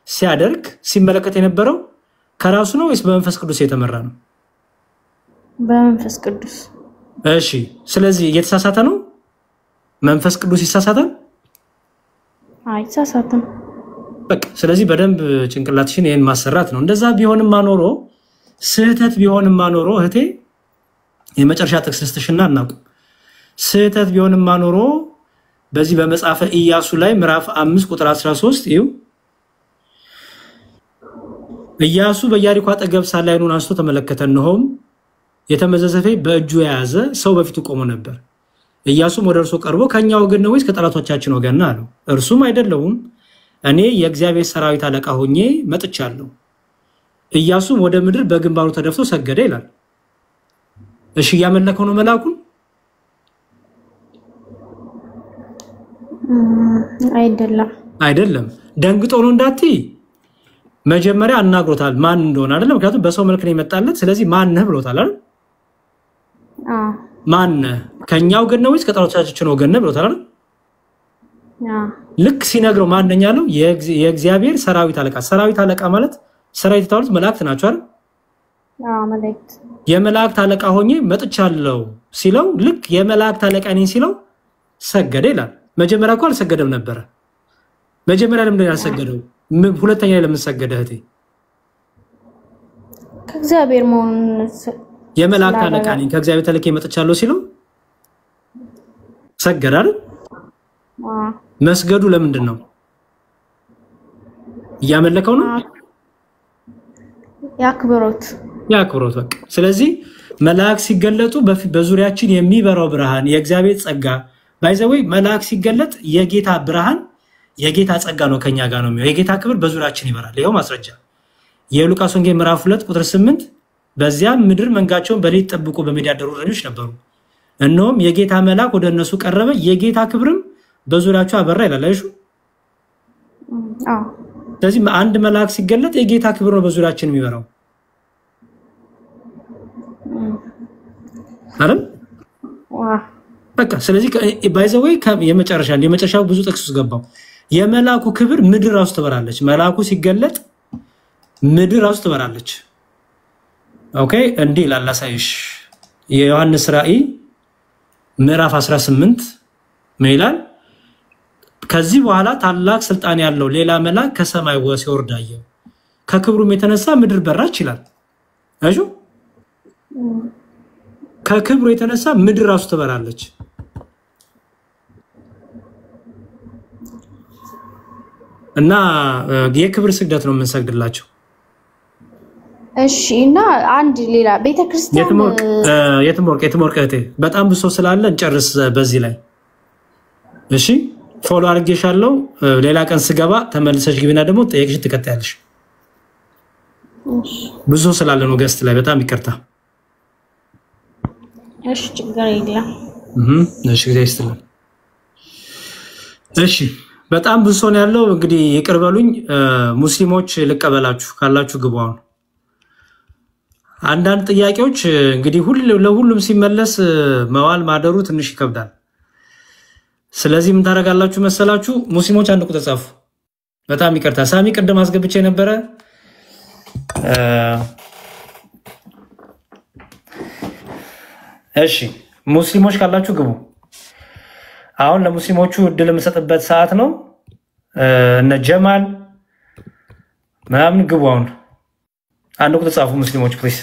ሲያደርግ ሲመለከት የነበረው ከራሱ ነው ወይስ በመንፈስ ቅዱስ የተመራ ነው? በመንፈስ ቅዱስ። እሺ ስለዚህ እየተሳሳተ ነው? መንፈስ ቅዱስ ይሳሳታል? አይሳሳትም። በቃ ስለዚህ በደንብ ጭንቅላትሽን ይሄን ማሰራት ነው። እንደዛ ቢሆንም ማኖሮ ስህተት ቢሆንም ማኖሮ እህቴ የመጨረሻ ጥቅስ ልስጥሽና እናቁ። ስህተት ቢሆንም ማኖሮ በዚህ በመጽሐፈ ኢያሱ ላይ ምዕራፍ 5 ቁጥር 13 ይው ኢያሱ በኢያሪኮ አጠገብ ሳለ ዓይኑን አንስቶ ተመለከተ፣ እነሆም የተመዘዘ ሰይፍ በእጁ የያዘ ሰው በፊቱ ቆሞ ነበር። ኢያሱም ወደ እርሱ ቀርቦ ከኛ ወገን ነው ወይስ ከጠላቶቻችን ወገን ነው አለው። እርሱም አይደለሁም፣ እኔ የእግዚአብሔር ሰራዊት አለቃ ሆኜ መጥቻለሁ። ኢያሱም ወደ ምድር በግንባሩ ተደፍቶ ሰገደ ይላል። እሺ እያመለከው ነው መልአኩን? አይደለም። ደንግጦ ነው እንዳትይ፣ መጀመሪያ አናግሮታል ማን እንደሆነ አይደለም። ምክንያቱም በሰው መልክ ነው የመጣለት። ስለዚህ ማን ነህ ብሎታል አይደል? ማን ነህ? ከኛ ወገን ነው ወይስ ከጠላቶቻችን ወገን ነህ ብሎታል አይደል? ልክ ሲነግረው ማን ነኝ አለው? የእግዚአብሔር ሰራዊት አለቃ። ሰራዊት አለቃ ማለት ሰራዊት የተባሉት መላእክት ናቸው አይደል? መላእክት። የመላእክት አለቃ ሆኜ መጥቻለሁ ሲለው ልክ የመላእክት አለቃ ነኝ ሲለው ሰገደ ይላል። መጀመሪያ እኮ አልሰገደም ነበር። መጀመሪያ ለምን ያልሰገደው? ሁለተኛ ለምን ሰገደ እህቴ? ከእግዚአብሔር መሆን የመላእክት አለቃ ነኝ ከእግዚአብሔር ተልኬ መጥቻለሁ ሲለው ሰገደ አይደል? መስገዱ ለምንድን ነው? እያመለከው ነው? ያክብሮት በቃ። ስለዚህ መላእክት ሲገለጡ በዙሪያችን የሚበራው ብርሃን የእግዚአብሔር ጸጋ ባይዘወይ መላእክ ሲገለጥ የጌታ ብርሃን የጌታ ጸጋ ነው ከኛ ጋር ነው የሚሆነው። የጌታ ክብር በዙሪያችን ይበራል። ይሄው ማስረጃ የሉቃስ ወንጌል ምዕራፍ 2 ቁጥር 8 በዚያ ምድር መንጋቸውን በሌሊት ጠብቆ በሜዳ ያደሩ እረኞች ነበሩ። እነሆም የጌታ መልአክ ወደ እነሱ ቀረበ፣ የጌታ ክብርም በዙሪያቸው አበራ ይላል። አይሹ? ስለዚህ አንድ መልአክ ሲገለጥ የጌታ ክብር ነው በዙሪያችን የሚበራው አይደል? በቃ ስለዚህ ባይዘወይ የመጨረሻው ብዙ ጥቅስ ውስጥ ገባው። የመላኩ ክብር ምድር ራሱ ትበራለች። መላኩ ሲገለጥ ምድር ራሱ ትበራለች። ኦኬ እንዲህ ላላሳይሽ የዮሐንስ ራእይ ምዕራፍ 18 ምን ይላል? ከዚህ በኋላ ታላቅ ስልጣን ያለው ሌላ መልአክ ከሰማይ ሲወርድ አየሁ፣ ከክብሩም የተነሳ ምድር በራች ይላል። አይሹ? ከክብሩ የተነሳ ምድር ራሱ ትበራለች። እና የክብር ስግደት ነው የምንሰግድላቸው። እሺ እና አንድ ሌላ ቤተክርስቲያን የትምወርቅ እህቴ በጣም ብሶ ስላለ እንጨርስ በዚህ ላይ እሺ። ፎሎ አድርጌሻለሁ። ሌላ ቀን ስገባ ተመልሰሽ ግቢና ደግሞ ጠይቅሽ ትከታያለሽ። ብዙ ስላለ ነው ገስት ላይ በጣም ይቅርታ። እሺ ችግር የለም። እሺ ግዴስትልን። እሺ በጣም ብዙ ነው ያለው። እንግዲህ ይቅር በሉኝ ሙስሊሞች፣ ልቀበላችሁ ካላችሁ ግቡ። አሁን አንዳንድ ጥያቄዎች እንግዲህ ለሁሉም ሲመለስ መዋል ማደሩ ትንሽ ይከብዳል። ስለዚህ ምን ታደርጋላችሁ መሰላችሁ? ሙስሊሞች አንድ ቁጥር ጻፉ። በጣም ይቅርታ ሳሚ ቅድም አስገብቼ ነበረ። እሺ ሙስሊሞች ካላችሁ ግቡ። አሁን ለሙስሊሞቹ እድል የምሰጥበት ሰዓት ነው። እነ ጀማል ምናምን ግቡ። አሁን አንድ ቁጥር ጻፉ ሙስሊሞች ፕሊዝ።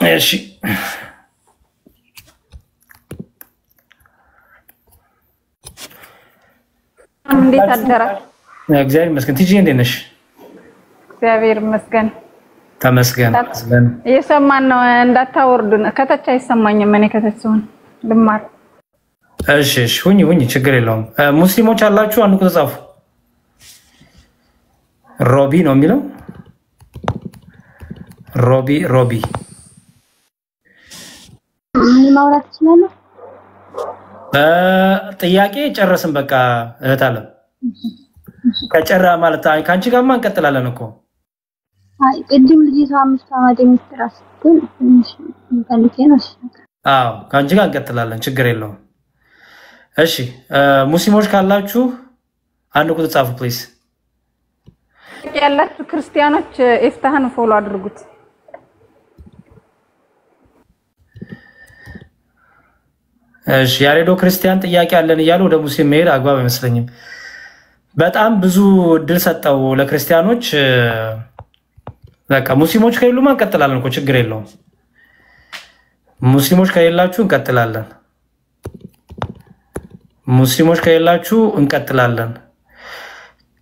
እሺ እንዴት አደረ? እግዚአብሔር ይመስገን። ቲጂ እንዴት ነሽ? እግዚአብሔር ይመስገን። ተመስገን። እየሰማን ነው። እንዳታወርዱን። ከታች አይሰማኝም። እኔ ከታች ሆነ ልማር። እሺ ሁኝ ችግር የለውም። ሙስሊሞች አላችሁ አንድ ቁጥር ጻፉ። ሮቢ ነው የሚለው ሮቢ ማውራት ትችላለህ? ጥያቄ ጨረስን በቃ እህት አለም ከጨራ ማለት ካንቺ ጋርማ እንቀጥላለን እኮ። አይ ቅድም ልጅቷ 5 ዓመት የምትራስ ግን እንፈልጌ ነው። አዎ ካንቺ ጋር እንቀጥላለን ችግር የለውም። እሺ ሙስሊሞች ካላችሁ አንድ ቁጥር ጻፉ ፕሊዝ። ያላችሁ ክርስቲያኖች ኢፍታህን ፎሎ አድርጉት። እሺ ያሬዶ ክርስቲያን ጥያቄ አለን እያሉ ወደ ሙስሊም መሄድ አግባብ አይመስለኝም። በጣም ብዙ እድል ሰጠው ለክርስቲያኖች። በቃ ሙስሊሞች ከሌሉማ እንቀጥላለን እኮ ችግር የለውም። ሙስሊሞች ከሌላችሁ እንቀጥላለን። ሙስሊሞች ከሌላችሁ እንቀጥላለን።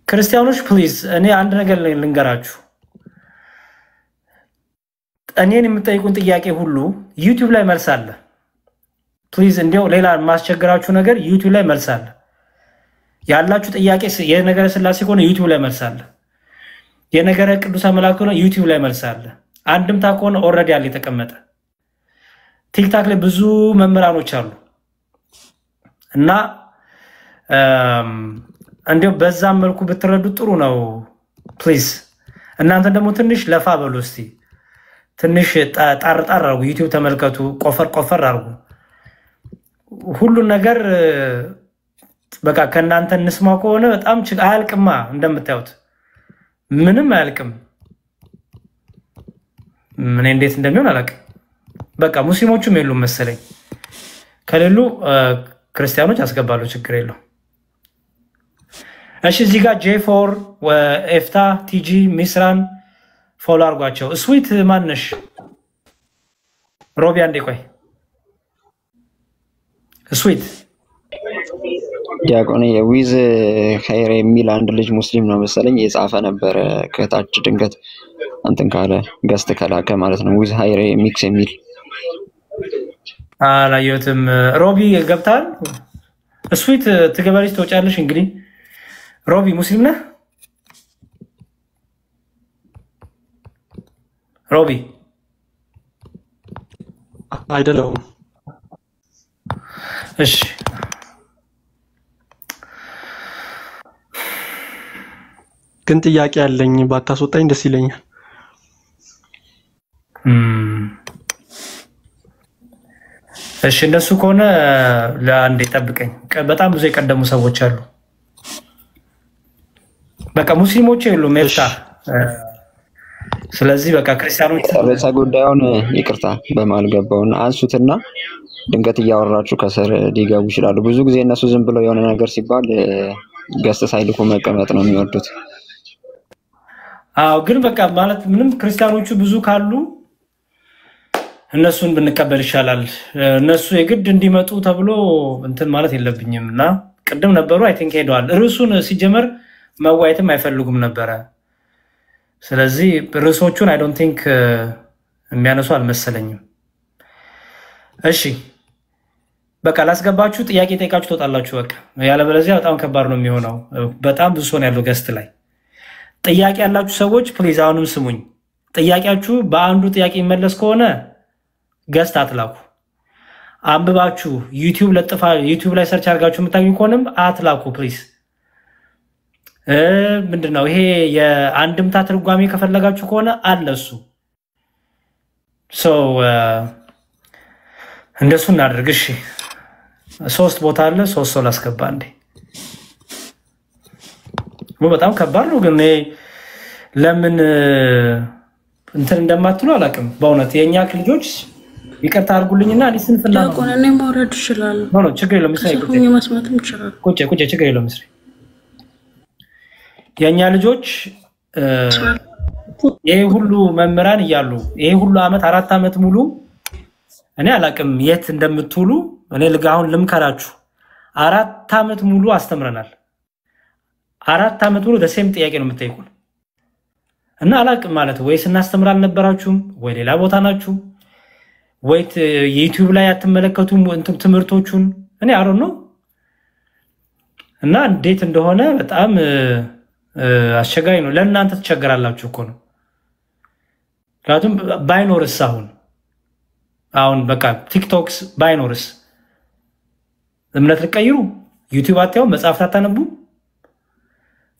ክርስቲያኖች ፕሊዝ እኔ አንድ ነገር ልንገራችሁ እኔን የምትጠይቁን ጥያቄ ሁሉ ዩቲዩብ ላይ መልስ አለ ፕሊዝ እንዲያው ሌላ ማስቸገራችሁ ነገር ዩቲዩብ ላይ መልስ አለ ያላችሁ ጥያቄ የነገረ ስላሴ ከሆነ ዩቲዩብ ላይ መልስ አለ የነገረ ቅዱሳን መላእክት ከሆነ ዩቲዩብ ላይ መልስ አለ አንድምታ ከሆነ ኦልሬዲ አለ የተቀመጠ ቲክታክ ላይ ብዙ መምህራኖች አሉ እና እንዲያው በዛም መልኩ ብትረዱ ጥሩ ነው ፕሊዝ እናንተ ደግሞ ትንሽ ለፋ በሉ እስቲ ትንሽ ጣር አርጉ ዩቲዩብ ተመልከቱ ቆፈር አርጉ ሁሉ ነገር በቃ ከናንተ እንስማው ከሆነ በጣም አያልቅማ እንደምታዩት ምንም አያልቅም ምን እንዴት እንደሚሆን አላውቅም በቃ ሙስሊሞቹም የሉም መሰለኝ ከሌሉ ክርስቲያኖች አስገባሉ ችግር የለው እሺ እዚህ ጋር ጄ4 ኤፍታ ቲጂ ሚስራን ፎሎ አርጓቸው ስዊት ማንነሽ ሮቢ አንዴ ቆይ ስዊት ዲያቆን የዊዝ ኸይር የሚል አንድ ልጅ ሙስሊም ነው መሰለኝ የጻፈ ነበር ከታች ድንገት አንተን ካለ ገስት ከላከ ማለት ነው ዊዝ ኸይር ሚክስ የሚል አላየሁትም ሮቢ ገብታል ስዊት ትገባለች ተወጫለሽ እንግዲህ ሮቢ ሙስሊም ነህ ሮቢ አይደለም እሺ ግን ጥያቄ ያለኝ ባታስወጣኝ ደስ ይለኛል እሺ እንደሱ ከሆነ ለአንዴ ጠብቀኝ በጣም ብዙ የቀደሙ ሰዎች አሉ በቃ ሙስሊሞች የሉም መፍታ ስለዚህ በቃ ክርስቲያኖች ርዕሰ ጉዳዩን ይቅርታ በማልገባውና አንሱትና ድንገት እያወራችሁ ከስር ሊገቡ ይችላሉ ብዙ ጊዜ እነሱ ዝም ብለው የሆነ ነገር ሲባል ገስት ሳይልኩ መቀመጥ ነው የሚወዱት አው ግን በቃ ማለት ምንም ክርስቲያኖቹ ብዙ ካሉ እነሱን ብንቀበል ይሻላል እነሱ የግድ እንዲመጡ ተብሎ እንትን ማለት የለብኝምና ቅድም ነበሩ አይ ቲንክ ሄደዋል ርዕሱን ሲጀመር መዋየትም አይፈልጉም ነበር ስለዚህ ርዕሶቹን አይ ዶንት ቲንክ የሚያነሱ አልመሰለኝም እሺ በቃ ላስገባችሁ ጥያቄ ጠይቃችሁ ተጣላችሁ በቃ ያለበለዚያ በጣም ከባድ ነው የሚሆነው በጣም ብዙ ሰው ያለው ገስት ላይ ጥያቄ ያላችሁ ሰዎች ፕሊዝ አሁንም ስሙኝ ጥያቄያችሁ በአንዱ ጥያቄ ይመለስ ከሆነ ገስት አትላኩ አንብባችሁ ዩቲዩብ ለጥፋ ዩቲዩብ ላይ ሰርች አድርጋችሁ የምታገኙ ከሆነም አትላኩ ፕሊዝ ምንድነው ይሄ የአንድምታ ትርጓሜ ከፈለጋችሁ ከሆነ አለሱ እንደሱ እናድርግ እሺ ሶስት ቦታ አለ ሶስት ሰው ላስገባ እንዴ በጣም ከባድ ነው ግን ለምን እንትን እንደማትሉ አላውቅም በእውነት የኛ ልጆች ይቅርታ አድርጉልኝና ሊስንፍና ነው ቆነኔ ማውረድ ይችላል ነው ችግር የለም ምስሪ ሁሉ መስማትም ይችላል ቁጭ ችግር የለም ምስሪ የኛ ልጆች ይሄ ሁሉ መምህራን ይያሉ ይሄ ሁሉ አመት 4 አመት ሙሉ እኔ አላቅም የት እንደምትውሉ እኔ ልጋውን ልምከራችሁ 4 አመት ሙሉ አስተምረናል 4 አመት ሙሉ ደሴም ጥያቄ ነው የምትጠይቁን እና አላቅም ማለት ወይ ስናስተምር አልነበራችሁም ወይ ሌላ ቦታ ናችሁ ወይ ዩቲዩብ ላይ አትመለከቱም ትምህርቶቹን እኔ አሮን ነው እና እንዴት እንደሆነ በጣም አስቸጋሪ ነው ለእናንተ ተቸገራላችሁ እኮ ነው ምክንያቱም ባይኖርስ አሁን በቃ ቲክቶክስ ባይኖርስ እምነት ልቀይሩ ዩቲዩብ አታዩ መጽሐፍት አታነቡ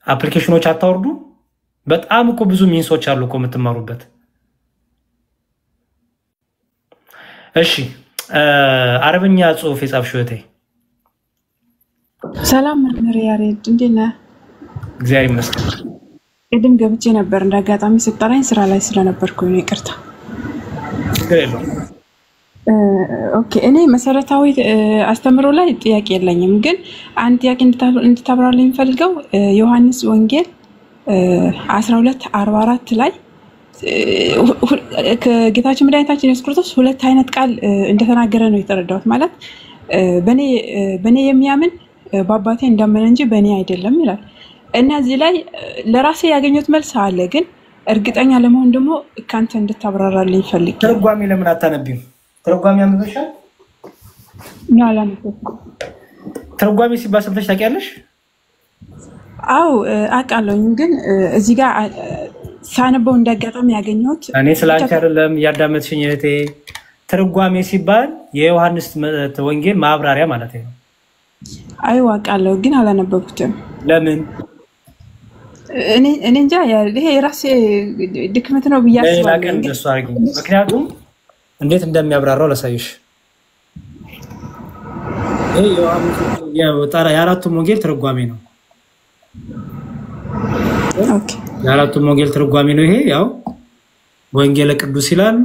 አፕሊኬሽኖች አታወርዱ በጣም እኮ ብዙ ሚንሶች አሉ እኮ የምትማሩበት እሺ አረብኛ ጽሁፍ የጻፍሽው እቴ ሰላም መምህር ያሬድ እንዴት ነህ እግዚአብሔር ይመስገን ቅድም ገብቼ ነበር እንዳጋጣሚ ስጠራኝ ስራ ላይ ስለነበርኩኝ ነው ይቅርታ ኦኬ እኔ መሰረታዊ አስተምሮ ላይ ጥያቄ የለኝም ግን አንድ ጥያቄ እንድታብራራልኝ ፈልገው ዮሐንስ ወንጌል 12:44 ላይ ጌታችን መድኃኒታችን ኢየሱስ ክርስቶስ ሁለት አይነት ቃል እንደተናገረ ነው የተረዳሁት ማለት በኔ የሚያምን በአባቴ እንዳመነ እንጂ በኔ አይደለም ይላል እና እዚህ ላይ ለራሴ ያገኘሁት መልስ አለ፣ ግን እርግጠኛ ለመሆን ደግሞ ካንተ እንድታብራራልኝ ፈልጌ። ተርጓሚ ለምን አታነቢም? ተርጓሚ አንብበሻል? ተርጓሚ ሲባል ሰምተሽ ታውቂያለሽ? አው አውቃለሁ፣ ግን እዚህ ጋር ሳነበው እንዳጋጣሚ ያገኘሁት እኔ ስላንቺ አይደለም ያዳመጥሽኝ እህቴ። ተርጓሚ ሲባል የዮሐንስ ወንጌል ማብራሪያ ማለት ነው። አይ አውቃለሁ፣ ግን አላነበብኩትም። ለምን? እኔ እንጃ፣ ይሄ የራሴ ድክመት ነው ብዬ አስባለሁ። ምክንያቱም እንዴት እንደሚያብራራው ላሳይሽ። ይሄ ዮሐንስ የአራቱም ወንጌል ተርጓሚ ነው። ኦኬ፣ የአራቱም ወንጌል ተርጓሚ ነው። ይሄ ያው ወንጌለ ቅዱስ ይላል።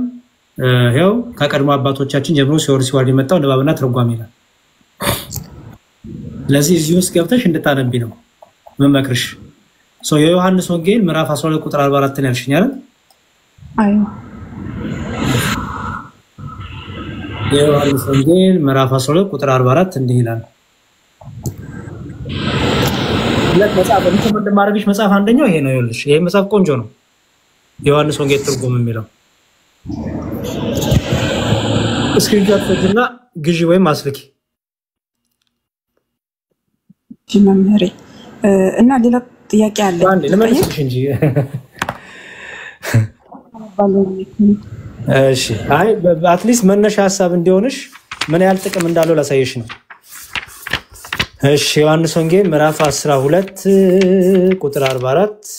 ያው ከቀድሞ አባቶቻችን ጀምሮ ሲወርድ የመጣው ንባብና ተርጓሚ ይላል። ለዚህ እዚህ ውስጥ ገብተሽ እንድታነቢ ነው መመክርሽ። የዮሐንስ ወንጌል ምዕራፍ 12 ቁጥር 44 ነው ያልሽኝ አይደል? አዎ። የዮሐንስ ወንጌል ምዕራፍ 12 ቁጥር 44 እንዲህ ይላል። ለመጻፍ እንደማረግሽ መጽሐፍ አንደኛው ይሄ ነው። ይኸውልሽ ይሄ መጽሐፍ ቆንጆ ነው። ዮሐንስ ወንጌል ትርጉም የሚለው ስክሪንሾት ወጅና ግዢ ወይም አስልኪ መምህሬ። እና ሌላ ጥያቄ አለ። አንዴ ለማለት እንጂ እሺ። አይ አትሊስት መነሻ ሐሳብ እንዲሆንሽ ምን ያህል ጥቅም እንዳለው ላሳየሽ ነው። እሺ ዮሐንስ ወንጌል ምዕራፍ 12 ቁጥር 44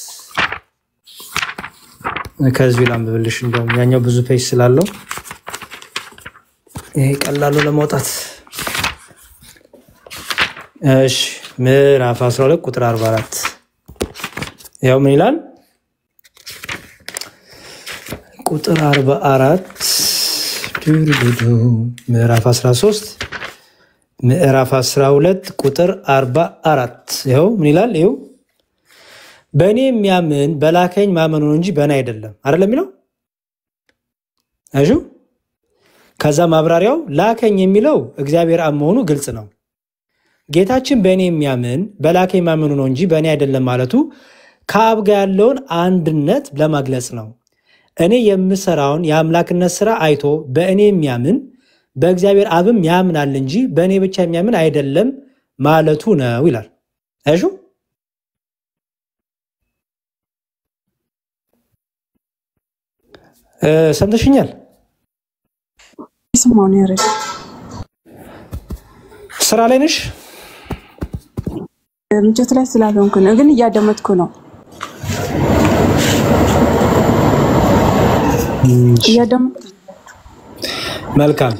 ከዚህ ላንብብልሽ። እንደውም ያኛው ብዙ ፔጅ ስላለው ይሄ ቀላሉ ለማውጣት። እሺ ምዕራፍ 12 ቁጥር 44 ያው ምን ይላል? ቁጥር 44 ምዕራፍ 13 ምዕራፍ 12 ቁጥር 44 ይኸው ምን ይላል? ይኸው በእኔ የሚያምን በላከኝ ማመኑ እንጂ በእኔ አይደለም አይደለም የሚለው። እሺ ከዛ ማብራሪያው ላከኝ የሚለው እግዚአብሔር አብ መሆኑ ግልጽ ነው። ጌታችን በእኔ የሚያምን በላከኝ ማመኑ ነው እንጂ በእኔ አይደለም ማለቱ ከአብ ጋር ያለውን አንድነት ለማግለጽ ነው። እኔ የምሰራውን የአምላክነት ስራ አይቶ በእኔ የሚያምን በእግዚአብሔር አብም ያምናል እንጂ በእኔ ብቻ የሚያምን አይደለም ማለቱ ነው ይላል። እሺ ሰምተሽኛል? ስማውን ያረድ ስራ ላይ ነሽ? ምቾት ላይ ስላልሆንኩ ነው፣ ግን እያደመጥኩ ነው። መልካም።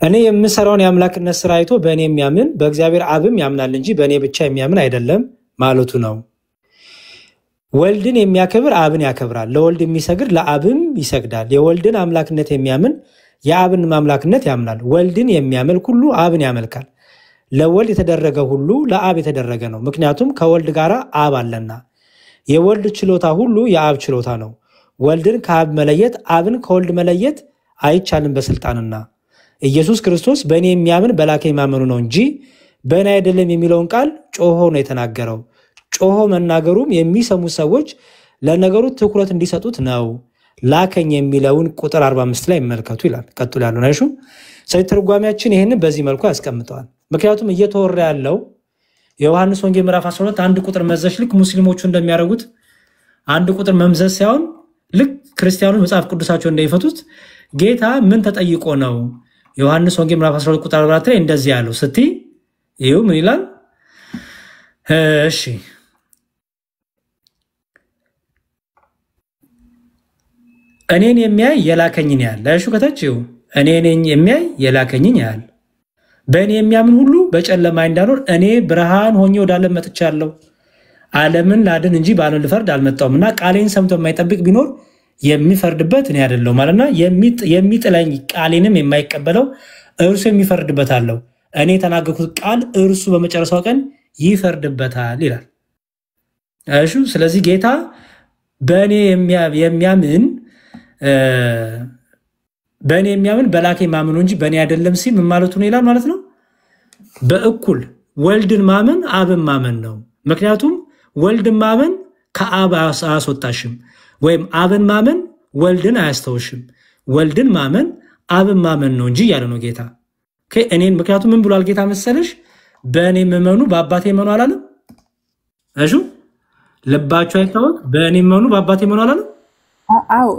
እኔ የምሰራውን የአምላክነት ስራ አይቶ በእኔ የሚያምን በእግዚአብሔር አብም ያምናል እንጂ በእኔ ብቻ የሚያምን አይደለም ማለቱ ነው። ወልድን የሚያከብር አብን ያከብራል፣ ለወልድ የሚሰግድ ለአብም ይሰግዳል። የወልድን አምላክነት የሚያምን የአብን አምላክነት ያምናል። ወልድን የሚያመልክ ሁሉ አብን ያመልካል። ለወልድ የተደረገ ሁሉ ለአብ የተደረገ ነው፣ ምክንያቱም ከወልድ ጋር አብ አለና። የወልድ ችሎታ ሁሉ የአብ ችሎታ ነው። ወልድን ከአብ መለየት አብን ከወልድ መለየት አይቻልም በስልጣንና። ኢየሱስ ክርስቶስ በእኔ የሚያምን በላከኝ ማመኑ ነው እንጂ በእኔ አይደለም የሚለውን ቃል ጮሆ ነው የተናገረው። ጮሆ መናገሩም የሚሰሙ ሰዎች ለነገሩ ትኩረት እንዲሰጡት ነው። ላከኝ የሚለውን ቁጥር 45 ላይ ይመልከቱ ይላል። ቀጥሎ ያለው ነው። ስለዚህ ትርጓሜያችን ይሄንን በዚህ መልኩ ያስቀምጠዋል። ምክንያቱም እየተወራ ያለው የዮሐንስ ወንጌል ምዕራፍ 12 አንድ ቁጥር መዘሽ ልክ ሙስሊሞቹ እንደሚያደርጉት አንድ ቁጥር መምዘዝ ሳይሆን ልክ ክርስቲያኖች መጽሐፍ ቅዱሳቸው እንደሚፈቱት ጌታ ምን ተጠይቆ ነው ዮሐንስ ወንጌል ምዕራፍ 12 ቁጥር 44 ላይ እንደዚህ ያለው ስትይ ይኸው ምን ይላል? እሺ እኔን የሚያይ የላከኝን ያህል ለእሹ ከታችው እኔን የሚያይ የላከኝን ያህል በእኔ የሚያምን ሁሉ በጨለማ እንዳኖር እኔ ብርሃን ሆኜ ወደ ዓለም መጥቻለሁ። ዓለምን ላድን እንጂ በዓለም ልፈርድ አልመጣሁም እና ቃሌን ሰምቶ የማይጠብቅ ቢኖር የሚፈርድበት እኔ አይደለሁ ማለትና የሚጥለኝ ቃሌንም የማይቀበለው እርሱ የሚፈርድበት አለው። እኔ የተናገርኩት ቃል እርሱ በመጨረሻው ቀን ይፈርድበታል ይላል። እሺ ስለዚህ ጌታ በእኔ የሚያምን በላከኝ ማመኑ እንጂ በእኔ አይደለም ሲል ምን ማለቱ ነው ይላል ማለት ነው። በእኩል ወልድን ማመን አብን ማመን ነው። ምክንያቱም ወልድን ማመን ከአብ አያስወጣሽም ወይም አብን ማመን ወልድን አያስተውሽም ወልድን ማመን አብን ማመን ነው እንጂ ያለ ነው ጌታ እኔን ምክንያቱም ምን ብሏል ጌታ መሰለሽ በእኔ መመኑ በአባቴ መኑ አላለም እሺ ልባችሁ አይታወቅ በእኔ መኑ በአባቴ መኑ አላለም አው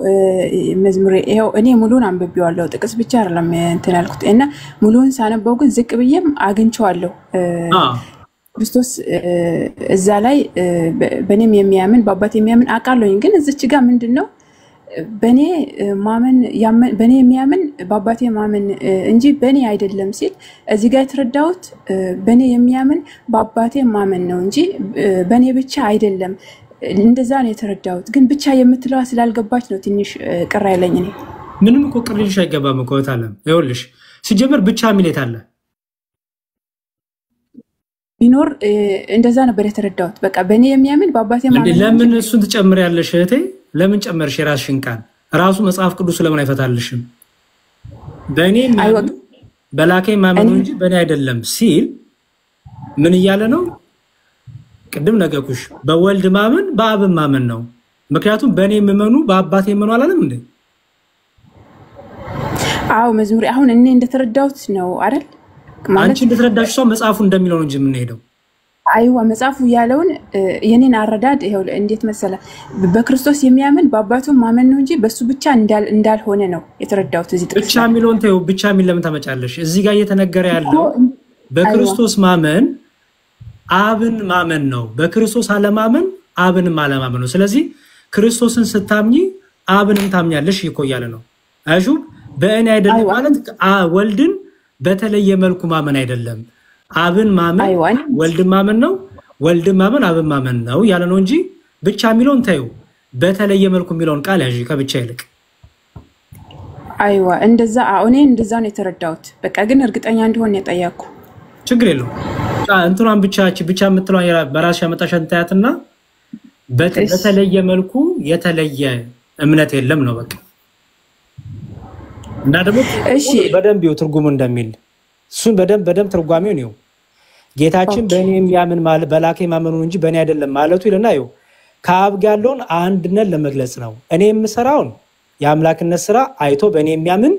መዝሙር ይሄው እኔ ሙሉን አንብቤዋለሁ ጥቅስ ብቻ አይደለም እንትን ያልኩት እና ሙሉን ሳነበው ግን ዝቅ ብዬም አግኝቼዋለሁ ክርስቶስ እዛ ላይ በእኔም የሚያምን በአባቴ የሚያምን አቃለኝ ግን እዚች ጋር ምንድነው በኔ ማመን በኔ የሚያምን በአባቴ ማመን እንጂ በኔ አይደለም ሲል እዚህ ጋር የተረዳሁት በኔ የሚያምን በአባቴ ማመን ነው እንጂ በኔ ብቻ አይደለም እንደዛ ነው የተረዳሁት ግን ብቻ የምትለው ስላልገባች ነው ትንሽ ቅር ያለኝ እኔ ምንም እኮ ቅር ልሽ አይገባም እኮ ታለም ይኸውልሽ ሲጀመር ብቻ ሚሌት አለ ቢኖር እንደዛ ነበር የተረዳሁት በቃ በኔ የሚያምን በአባቴ ማመን ለምን እሱን ትጨምር ያለሽ እህቴ ለምን ጨመርሽ የራስሽን ቃል ራሱ መጽሐፍ ቅዱስ ለምን አይፈታልሽም በኔ በላከኝ ማመኑ እንጂ በኔ አይደለም ሲል ምን ይያለ ነው ቅድም ነገርኩሽ በወልድ ማመን በአብ ማመን ነው ምክንያቱም በኔ የምመኑ በአባቴ የምመኑ አላለም እንዴ አው መዝሙር አሁን እኔ እንደተረዳሁት ነው አይደል አንቺ እንደተረዳሽ ሰው መጽሐፉ እንደሚለው እንጂ ምን ሄደው አይዋ መጽሐፉ ያለውን የኔን አረዳድ ይሄው እንዴት መሰለ በክርስቶስ የሚያምን በአባቱ ማመን ነው እንጂ በሱ ብቻ እንዳልሆነ ነው የተረዳሁት እዚህ ጥቅስ ብቻ ሚሊዮን ተው ብቻ ሚል ለምን ተመጫለሽ እዚህ ጋር እየተነገረ ያለው በክርስቶስ ማመን አብን ማመን ነው በክርስቶስ አለማመን አብን አለማመን ነው ስለዚህ ክርስቶስን ስታምኚ አብንም ታምኛለሽ ይቆያለ ነው አይሹ በእኔ አይደለም ማለት ወልድን በተለየ መልኩ ማመን አይደለም አብን ማመን ወልድን ማመን ነው ወልድን ማመን አብን ማመን ነው ያለ ነው እንጂ ብቻ ሚሊዮን ታዩ በተለየ መልኩ ሚሊዮን ቃል ያጂ ከብቻ ይልቅ አይዋ እንደዛ እኔ እንደዛ ነው የተረዳሁት በቃ ግን እርግጠኛ እንደሆነ የጠያኩ ችግር የለው እንትኗን ብቻ የምትለው በራስ ያመጣሽ እንታያትና በተለየ መልኩ የተለየ እምነት የለም ነው በቃ እና ደግሞ እሺ በደንብ ይው ትርጉሙ እንደሚል እሱን በደንብ ትርጓሜው ነው ጌታችን በእኔ የሚያምን ማለት በላከ ማመኑ እንጂ በእኔ አይደለም ማለቱ ይልና ይው ከአብ ጋር ያለውን አንድነት ለመግለጽ ነው እኔ የምሰራውን የአምላክነት ስራ አይቶ በእኔ የሚያምን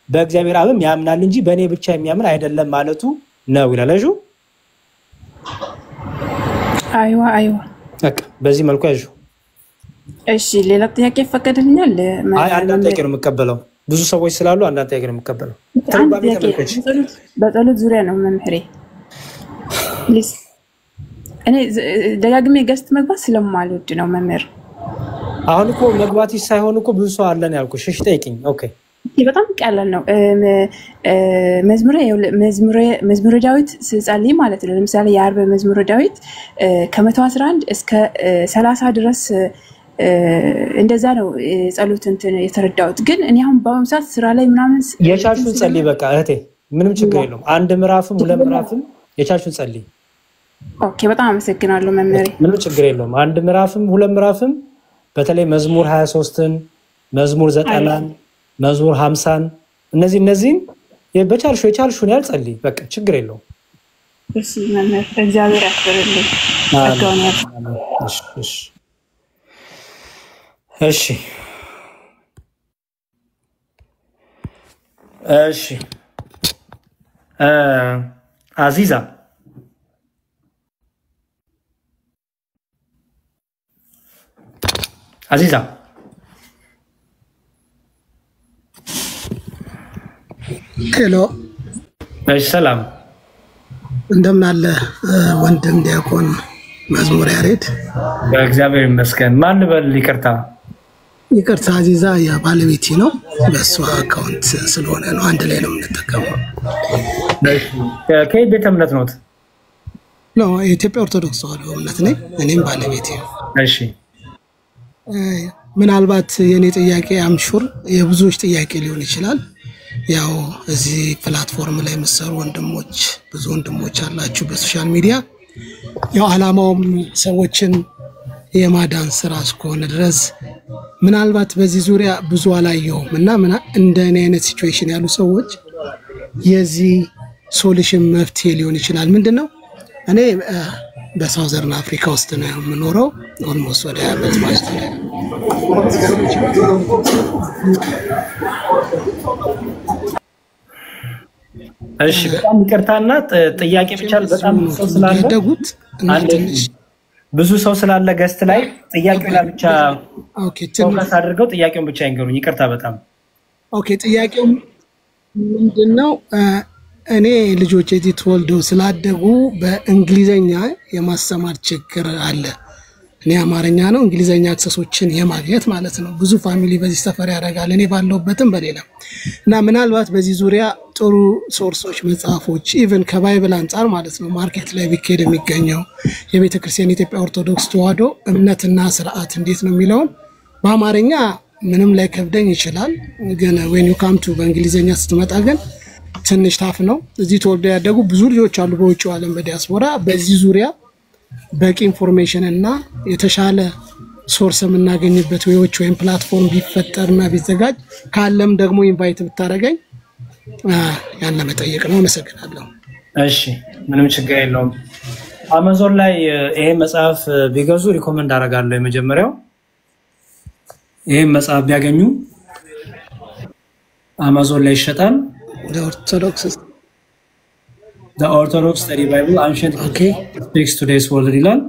በእግዚአብሔር አብም ያምናል እንጂ በእኔ ብቻ የሚያምን አይደለም ማለቱ ነው ይላልጁ አይዋ በቃ በዚህ መልኩ ያጁ እሺ ሌላ ጥያቄ ፈቀደልኛል አንዳንድ ጥያቄ ነው የምቀበለው ብዙ ሰዎች ስላሉ አንዳንድ ጥያቄ ነው የምቀበለው በጸሎት ዙሪያ ነው መምህሬ ፕሊዝ እኔ ደጋግሜ ገስት መግባት ስለማልወድ ነው መምህር አሁን እኮ መግባት ሳይሆን እኮ ብዙ ሰው አለን ያልኩሽ እሺ ጠይቂኝ ኦኬ በጣም ቀላል ነው መዝሙረ ዳዊት ሲጸልይ ማለት ነው ለምሳሌ የአርብ መዝሙረ ዳዊት ከ111 እስከ 30 ድረስ እንደዛ ነው ጸሎት እንትን የተረዳሁት ግን እኔ አሁን በአሁን ሰዓት ስራ ላይ ምናምን የቻልሽውን ጸልይ በቃ እህቴ ምንም ችግር የለውም አንድ ምዕራፍም ሁለት ምዕራፍም የቻልሽውን ጸልይ ኦኬ በጣም አመሰግናለሁ መምህር ምንም ችግር የለውም አንድ ምዕራፍም ሁለት ምዕራፍም በተለይ መዝሙር 23ን መዝሙር 90ን መዝሙር 50ን እነዚህን የቻልሽውን ያህል ጸልይ በቃ ችግር የለውም እሺ መምህር እግዚአብሔር ያክብርልኝ እሺ አዚዛ ሄሎ እሺ ሰላም እንደምን አለ ወንድም ዲያቆን መዝሙር ያሬድ በእግዚአብሔር ይመስገን ማን በል ይቅርታ አዚዛ የባለቤቴ ነው በሷ አካውንት ስለሆነ ነው አንድ ላይ ነው የምንጠቀመው ከቤተ እምነት ነው ነው የኢትዮጵያ ኦርቶዶክስ ተዋሕዶ እምነት ነኝ እኔም ባለቤቴ እሺ ምናልባት የኔ ጥያቄ አምሹር የብዙዎች ጥያቄ ሊሆን ይችላል ያው እዚህ ፕላትፎርም ላይ መሰሩ ወንድሞች ብዙ ወንድሞች አላችሁ በሶሻል ሚዲያ ያው አላማውም ሰዎችን የማዳን ስራ እስከሆነ ድረስ ምናልባት በዚህ ዙሪያ ብዙ አላየሁም እና እንደኔ አይነት ሲቹዌሽን ያሉ ሰዎች የዚህ ሶሉሽን መፍትሄ ሊሆን ይችላል ምንድነው እኔ በሳውዘርን አፍሪካ ውስጥ ነው የምኖረው። ኦልሞስት ወደ 20 ዓመት ማለት ነው። እሺ በጣም ይቅርታና ጥያቄ ብቻ በጣም ሰው ስላለ ብዙ ሰው ስላለ ገስት ላይ ጥያቄው ላይ ብቻ ፎከስ አድርገው ጥያቄውን ብቻ ይንገሩኝ። ይቅርታ በጣም ኦኬ። ጥያቄው ምንድነው? እኔ ልጆቼ እዚህ ተወልደው ስላደጉ በእንግሊዘኛ የማስተማር ችግር አለ። እኔ አማርኛ ነው እንግሊዘኛ አክሰሶችን የማግኘት ማለት ነው። ብዙ ፋሚሊ በዚህ ሰፈር ያደርጋል፣ እኔ ባለሁበትም በሌላ እና ምናልባት በዚህ ዙሪያ ጥሩ ሶርሶች መጽሐፎች ኢቭን ከባይብል አንጻር ማለት ነው ማርኬት ላይ ቢኬድ የሚገኘው የቤተ ክርስቲያን ኢትዮጵያ ኦርቶዶክስ ተዋሕዶ እምነትና ስርዓት እንዴት ነው የሚለውን በአማርኛ ምንም ላይ ከብደኝ ይችላል፣ ግን when you come to በእንግሊዘኛ ስትመጣ ግን ትንሽ ታፍ ነው። እዚህ ተወልደው ያደጉ ብዙ ልጆች አሉ በውጭው ዓለም በዲያስፖራ በዚህ ዙሪያ በቂ ኢንፎርሜሽን እና የተሻለ ሶርስ የምናገኝበት ወይዎች ወይም ፕላትፎርም ቢፈጠርና ቢዘጋጅ ካለም ደግሞ ኢንቫይት ብታረጋኝ ያን ለመጠየቅ ነው። አመሰግናለሁ። እሺ ምንም ችግር የለውም። አማዞን ላይ ይሄ መጽሐፍ ቢገዙ ሪኮመንድ አደርጋለሁ። የመጀመሪያው ይሄ መጽሐፍ ቢያገኙ አማዞን ላይ ይሸጣል። The Orthodox Study Bible Ancient Speaks Today's World ይላል።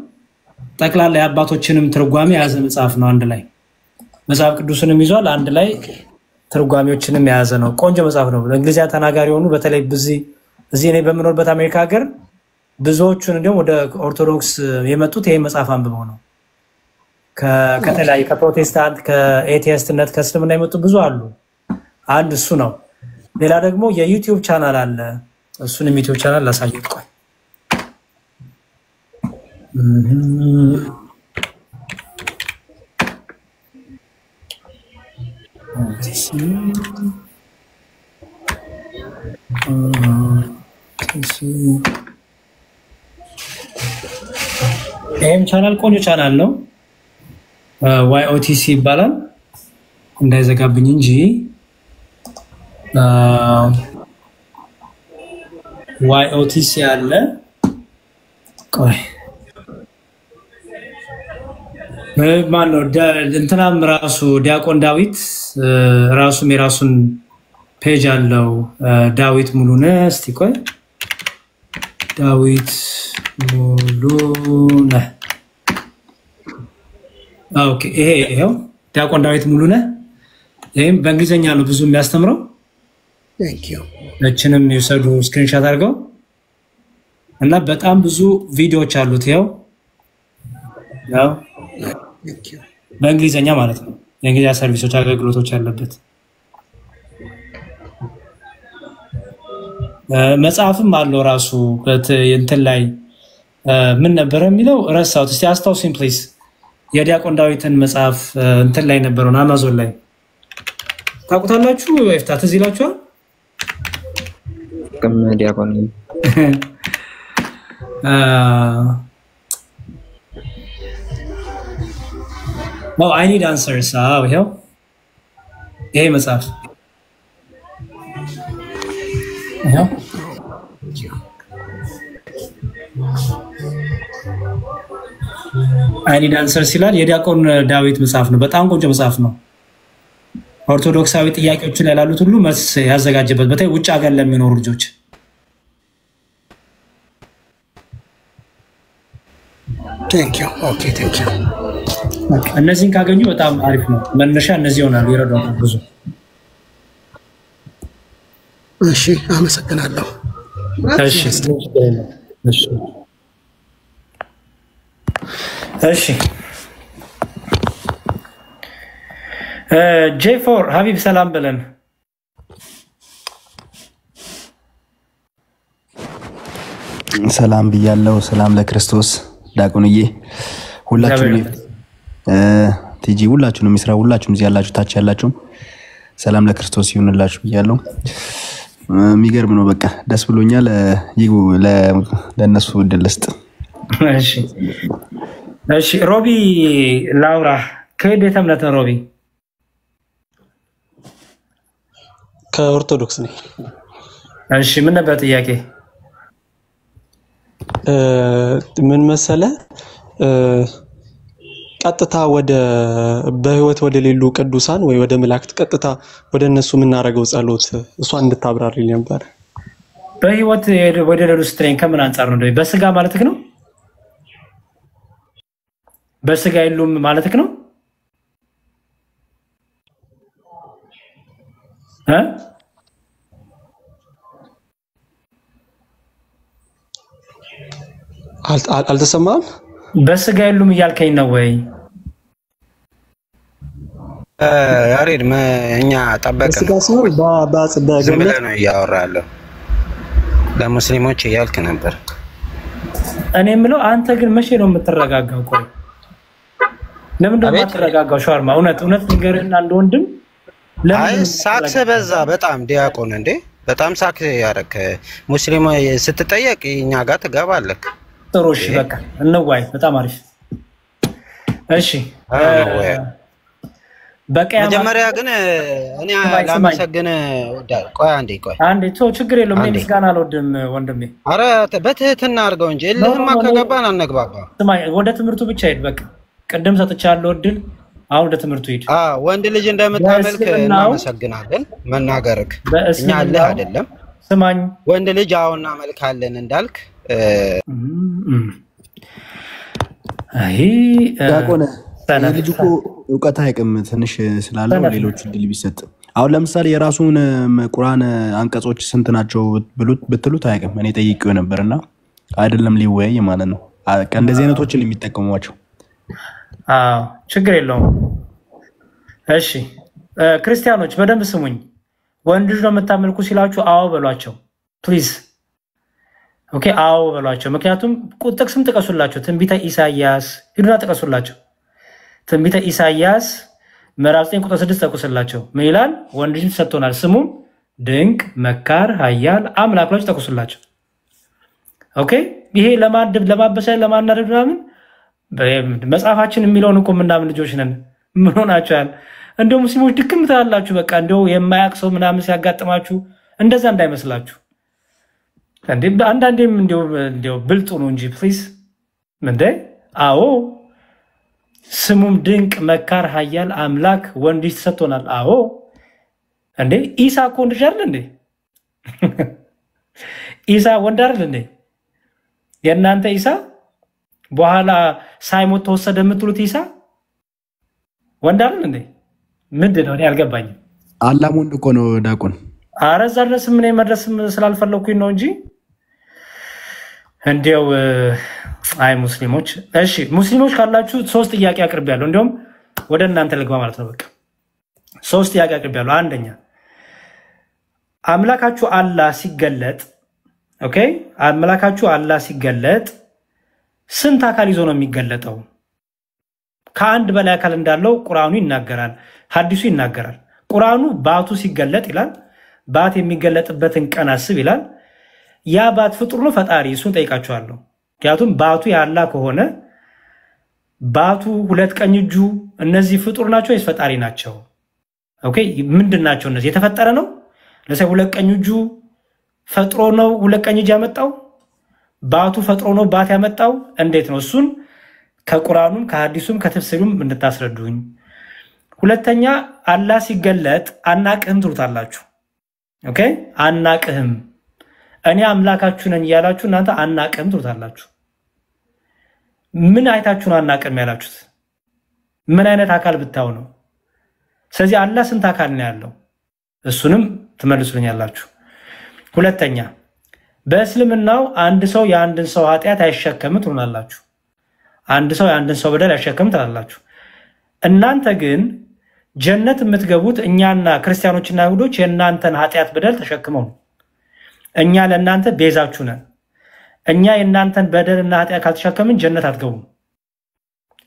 ጠቅላላ የአባቶችንም ትርጓሜ የያዘ መጽሐፍ ነው። አንድ ላይ መጽሐፍ ቅዱስንም ይዟል፣ አንድ ላይ ትርጓሜዎችንም የያዘ ነው። ቆንጆ መጽሐፍ ነው። ለእንግሊዝኛ ተናጋሪ ሆኑ በተለይ እዚህ እኔ በምኖርበት አሜሪካ ሀገር ብዙዎቹን እንደውም ወደ ኦርቶዶክስ የመጡት ይሄ መጽሐፍ አንብበው ነው። ከተለያዩ ከፕሮቴስታንት ከኤቲስትነት ከእስልምና የመጡ ብዙ አሉ። አንድ እሱ ነው። ሌላ ደግሞ የዩቲዩብ ቻናል አለ። እሱንም ዩቲዩብ ቻናል ላሳየው። ቆይ ይሄም ቻናል ቆንጆ ቻናል ነው። YOTC ይባላል። እንዳይዘጋብኝ እንጂ YOTC አለ። ቆይ ማን ነው እንትናም ራሱ ዲያቆን ዳዊት ራሱም የራሱን ፔጅ አለው። ዳዊት ሙሉነህ እስቲ ቆይ ዳዊት ሙሉነህ ኦኬ። ይሄው ዲያቆን ዳዊት ሙሉነህ ይሄም በእንግሊዘኛ ነው ብዙ የሚያስተምረው። Thank you። እችንም ይወሰዱ ስክሪንሾት አድርገው እና በጣም ብዙ ቪዲዮዎች አሉት። ያው በእንግሊዘኛ ማለት ነው። የእንግሊዝኛ ሰርቪሶች አገልግሎቶች አለበት። መጽሐፍም አለው ራሱ እንትን ላይ ምን ነበር የሚለው ረሳሁት። እስቲ አስታውሱኝ ፕሊዝ። የዲያቆን ዳዊትን መጽሐፍ እንትን ላይ ነበረው አማዞን ላይ ታውቁታላችሁ? ወይፍታ ትዝ ይላችኋል? ዲያቆን No, I need answers. ይሄው ይሄ መጽሐፍ ይሄው I need answers ይላል። የዲያቆን ዳዊት መጽሐፍ ነው። በጣም ቆንጆ መጽሐፍ ነው። ኦርቶዶክሳዊ ጥያቄዎች ላይ ያሉት ሁሉ መልስ ያዘጋጀበት በተለይ ውጭ ሀገር ለሚኖሩ ልጆች። Thank you. Okay, thank you. እነዚህን ካገኙ በጣም አሪፍ ነው። መነሻ እነዚህ ይሆናሉ፣ ይረዳሉ ብዙ። እሺ አመሰግናለሁ። እሺ እሺ ጄፎር ሀቢብ ሰላም ብለን ሰላም ብያለሁ። ሰላም ለክርስቶስ ዳቁንዬ ሁላችሁም ቲጂ ሁላችሁንም ይስራ ሁላችሁም እዚህ ያላችሁ ታች ያላችሁ ሰላም ለክርስቶስ ይሁንላችሁ ብያለሁ። የሚገርም ነው። በቃ ደስ ብሎኛል። ይጉ ለነሱ እድል ልስጥ። እሺ እሺ ሮቢ ላውራ ከቤተ እምነት ነው ሮቢ? ከኦርቶዶክስ ነኝ። እሺ ምን ነበር ጥያቄ? ምን መሰለ ቀጥታ ወደ በህይወት ወደ ሌሉ ቅዱሳን ወይ ወደ መላእክት ቀጥታ ወደ እነሱ የምናደርገው ጸሎት እሷን እንድታብራሪልኝ ነበር። በህይወት ወደ ሌሉ ስትሬን ከምን አንፃር ነው? በስጋ ማለትክ ነው? በስጋ የሉም ማለትክ ነው? አልተሰማም? በስጋ የሉም እያልከኝ ነው ወይ? ያሬድ እኛ ጠበቅን በስጋ ሲሆን ዝም ብለህ ነው እያወራለሁ ለሙስሊሞች እያልክ ነበር። እኔ የምለው አንተ ግን መቼ ነው የምትረጋጋው? ቆይ ለምን ደሞ አትረጋጋው? ሻርማ እውነት ንገርህና አንድ ወንድም አይ ሳክስ በዛ በጣም ዲያቆን እንዴ በጣም ሳክ ያረክ ሙስሊም ስትጠየቅ እኛ ጋር ትገባለህ። ጥሩ እሺ በቃ እንዋይ። በጣም አሪፍ እሺ። በቃ መጀመሪያ ግን እኔ ላመሰግን እወዳለሁ። ቆይ አንዴ ተው ችግር የለውም። እኔ ምስጋና አልወድም ወንድሜ። አረ በትህትና አድርገው እንጂ እልህማ ከገባን አንግባባ። ስማኝ ወደ ትምህርቱ ብቻ ሄድ። በቃ ቅድም ሰጥቻለሁ እድል፣ አሁን ወደ ትምህርቱ ሄድ። ወንድ ልጅ እንደምታመልክ እናመሰግናለን። መናገርክ እኛ አለህ አይደለም። ስማኝ ወንድ ልጅ አሁን እናመልካለን እንዳልክ አይ ዲያቆን ልጅ እኮ እውቀት አይቅም ትንሽ ስላለው ሌሎች እድል ቢሰጥ። አሁን ለምሳሌ የራሱን ቁርአን አንቀጾች ስንት ናቸው ብትሉት አይቅም። እኔ ጠይቄው ነበርና አይደለም ሊወያይ ማለት ነው። እንደዚህ አይነቶችን የሚጠቀሙዋቸው። ችግር የለውም። እሺ ክርስቲያኖች በደንብ ስሙኝ። ወንድ ልጅ ነው የምታመልኩ ሲላችሁ አዎ በሏቸው ፕሊዝ። ኦኬ አዎ በሏቸው። ምክንያቱም ጥቅስም ጥቀሱላቸው። ትንቢተ ኢሳይያስ ሂዱና ጥቀሱላቸው። ትንቢተ ኢሳይያስ ምዕራፍ 9 ቁጥር 6 ጠቅሱላቸው። ምን ይላል? ወንድ ልጅ ተሰጥቶናል፣ ስሙም ድንቅ መካር ኃያል አምላክ ብላችሁ ጠቅሱላቸው። ኦኬ ይሄ ለማበሳል ለማናደድ ምናምን መጽሐፋችን የሚለውን እኮ ምናምን ልጆች ነን። ምን ሆናችኋል? እንደው ሙስሊሞች ድክም ትላላችሁ። በቃ እንደው የማያውቅ ሰው ምናምን ሲያጋጥማችሁ እንደዛ እንዳይመስላችሁ። አንዳንዴም እንደው ብልጡ ነው እንጂ ፕሊዝ እንዴ። አዎ ስሙም ድንቅ መካር ኃያል አምላክ ወንድ ልጅ ተሰጥቶናል። አዎ እንዴ ኢሳ እኮ ወንድ ልጅ አይደል እንዴ? ኢሳ ወንድ አይደል እንዴ? የእናንተ ኢሳ በኋላ ሳይሞት ተወሰደ የምትሉት ኢሳ ወንድ አይደል እንዴ? ምንድን ነው? እኔ አልገባኝም። አላም ወንድ እኮ ነው ዲያቆን። ኧረ እዛ ድረስ ምን መድረስም ስላልፈለኩኝ ነው እንጂ እንዲያው አይ ሙስሊሞች። እሺ ሙስሊሞች ካላችሁ 3 ጥያቄ አቅርቤያለሁ። እንዲያውም ወደ እናንተ ልግባ ማለት ነው። በቃ 3 ጥያቄ አቅርቤያለሁ። አንደኛ አምላካችሁ አላህ ሲገለጥ ኦኬ አምላካችሁ አላህ ሲገለጥ ስንት አካል ይዞ ነው የሚገለጠው? ከአንድ በላይ አካል እንዳለው ቁርአኑ ይናገራል፣ ሐዲሱ ይናገራል። ቁርአኑ ባቱ ሲገለጥ ይላል። ባት የሚገለጥበትን ቀን አስብ ይላል። ያ ባት ፍጡር ነው ፈጣሪ? እሱን ጠይቃችኋለሁ። ምክንያቱም ባቱ ያላ ከሆነ ባቱ ሁለት ቀኝ እጁ እነዚህ ፍጡር ናቸው ወይስ ፈጣሪ ናቸው? ኦኬ ምንድን ናቸው እነዚህ? የተፈጠረ ነው? ለሰው ሁለት ቀኝ እጁ ፈጥሮ ነው ሁለት ቀኝ እጅ ያመጣው? ባቱ ፈጥሮ ነው ባት ያመጣው? እንዴት ነው? እሱን ከቁርአኑም ከሐዲሱም ከተፍሲሩም እንድታስረዱኝ። ሁለተኛ አላህ ሲገለጥ አናቅህም ትሉታላችሁ። ኦኬ አናቅህም፣ እኔ አምላካችሁ ነኝ ያላችሁ እናንተ አናቅህም ትሉታላችሁ። ምን አይታችሁ ነው አናቅህም ያላችሁት? ምን አይነት አካል ብታው ነው? ስለዚህ አላህ ስንት አካል ነው ያለው? እሱንም ትመልሱልኛላችሁ። ሁለተኛ በእስልምናው አንድ ሰው የአንድን ሰው ኃጢአት አይሸከምም ትሉናላችሁ። አንድ ሰው የአንድን ሰው በደል አይሸከምም ትላላችሁ። እናንተ ግን ጀነት የምትገቡት እኛና ክርስቲያኖችና አይሁዶች የእናንተን ኃጢአት በደል ተሸክመው ነው። እኛ ለእናንተ ቤዛችሁ ነን። እኛ የእናንተን በደልና ኃጢአት ካልተሸከምን ጀነት አትገቡም።